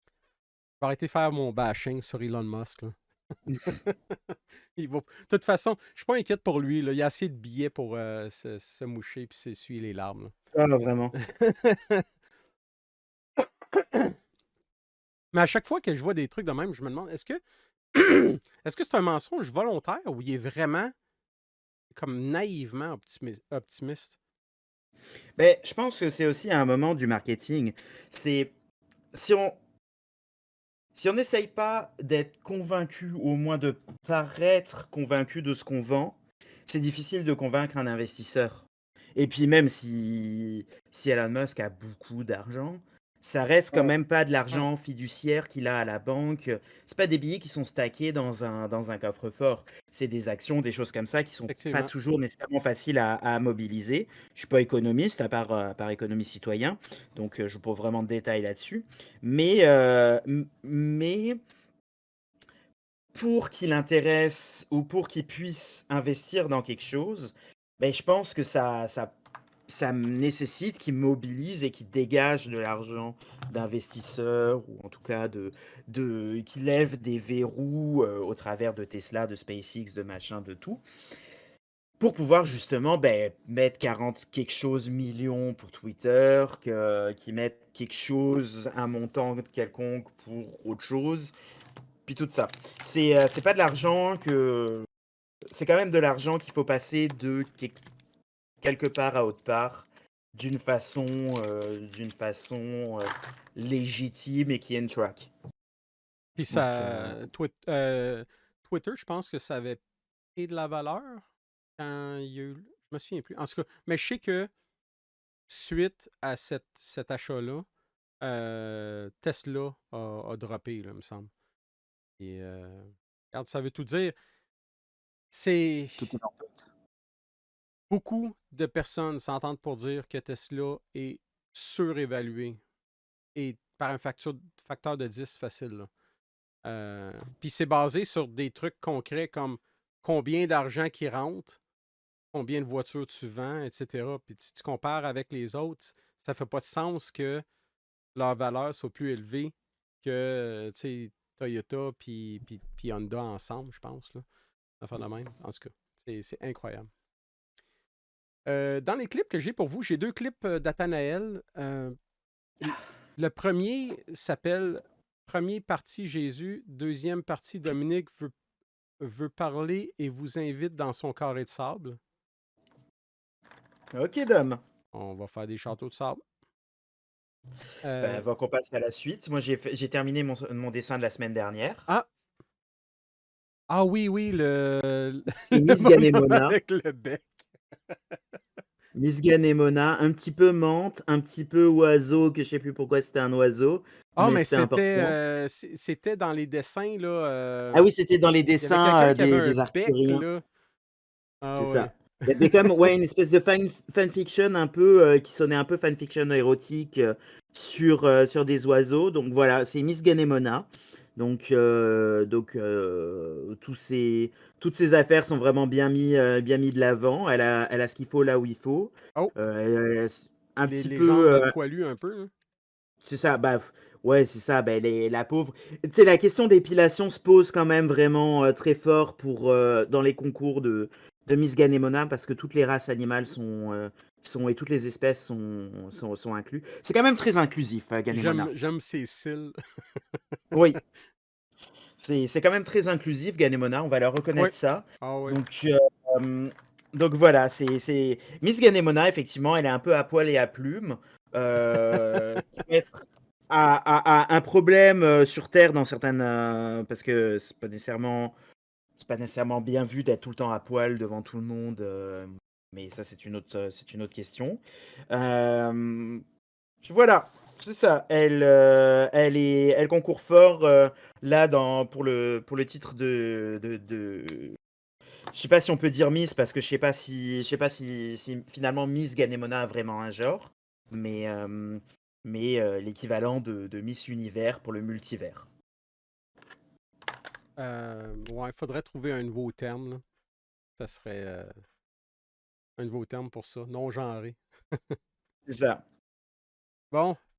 je vais arrêter de faire mon bashing sur Elon Musk, là. De toute façon, je suis pas inquiète pour lui, là. Il a assez de billets pour se moucher et s'essuyer les larmes, Ah, vraiment. là. Mais à chaque fois que je vois des trucs de même, je me demande, est-ce que est-ce que c'est un mensonge volontaire ou il est vraiment comme naïvement optimiste? Mais je pense que c'est aussi un moment du marketing. C'est si on si on n'essaye pas d'être convaincu ou au moins de paraître convaincu de ce qu'on vend, c'est difficile de convaincre un investisseur. Et puis même si Elon Musk a beaucoup d'argent, ça reste quand Ouais. même pas de l'argent fiduciaire qu'il a à la banque. C'est pas des billets qui sont stackés dans un coffre-fort. C'est des actions, des choses comme ça qui sont pas Effectivement. toujours nécessairement faciles à mobiliser. Je suis pas économiste à part économie citoyen, donc je pas vraiment de détails là-dessus. Mais pour qu'il intéresse ou pour qu'il puisse investir dans quelque chose, ben, je pense que ça nécessite qu'il mobilise et qu'il dégage de l'argent d'investisseurs ou en tout cas qu'il lève des verrous au travers de Tesla, de SpaceX, de machin, de tout, pour pouvoir justement ben, mettre 40 quelque chose millions pour Twitter, qu'ils mettent quelque chose, un montant quelconque pour autre chose, puis tout ça. C'est pas de l'argent que. C'est quand même de l'argent qu'il faut passer de quelque part à autre part d'une façon légitime et qui est une track. Puis Donc, Twitter, je pense que ça avait pris de la valeur quand il y a eu. Je me souviens plus. En tout cas, mais je sais que suite à cet achat-là, Tesla a droppé, là, il me semble. Et regarde, ça veut tout dire. C'est tout est dans tout. beaucoup de personnes s'entendent pour dire que Tesla est surévalué et par un facteur de 10 facile, là. Puis c'est basé sur des trucs concrets comme combien d'argent qui rentre, combien de voitures tu vends, etc. Puis tu compares avec les autres, ça fait pas de sens que leur valeur soit plus élevée que tu sais, Toyota puis Honda ensemble, je pense, là. Enfin de même. En tout cas, c'est incroyable. Dans les clips que j'ai pour vous, j'ai 2 clips d'Athanaël. Le premier s'appelle Premier partie Jésus, deuxième partie Dominique veut parler et vous invite dans son carré de sable. Ok, Dom. On va faire des châteaux de sable. Ben, avant qu'on passe à la suite, moi j'ai terminé mon dessin de la semaine dernière. Ah! Ah oui, oui, le C'est Miss bonhomme Ganemona. avec le bec. Miss Ganemona, un petit peu menthe, un petit peu oiseau, que je sais plus pourquoi c'était un oiseau, Ah, mais mais c'était important. c'était dans les dessins, là. Ah oui, c'était dans les Il y avait dessins quelqu'un qui avait un des bec, Arthuriens. là. Ah C'est ouais. ça. Il y avait comme ouais, une espèce de fanfiction un peu qui sonnait un peu fanfiction érotique sur des oiseaux. Donc voilà, c'est Miss Ganemona. Toutes ces affaires sont vraiment bien mis de l'avant. Elle a ce qu'il faut là où il faut. Oh, Elle a un petit les peu, jambes poilues un peu, hein. c'est ça, bah, ouais, c'est ça, bah, la pauvre. Tu sais, la question d'épilation se pose quand même vraiment très fort dans les concours de Miss Ganemona parce que toutes les races animales et toutes les espèces sont inclus. C'est quand même très inclusif, Ganemona. J'aime ses cils. Oui, c'est quand même très inclusif, Ganemona, on va leur Ouais. reconnaître ça. Ah ouais. Donc, donc voilà, Miss Ganemona, effectivement, elle est un peu à poil et à plumes. Qui peut être a un problème sur Terre dans certaines. Parce que c'est pas nécessairement bien vu d'être tout le temps à poil devant tout le monde. Mais ça, c'est une autre question. Euh, voilà, c'est ça. Elle concourt fort là pour le titre je sais pas si on peut dire Miss parce que je sais pas si finalement Miss Ganemona a vraiment un genre, mais l'équivalent de Miss Univers pour le multivers. Ouais, il faudrait trouver un nouveau terme, là. Ça serait un nouveau terme pour ça. Non genré. C'est ça. Bon,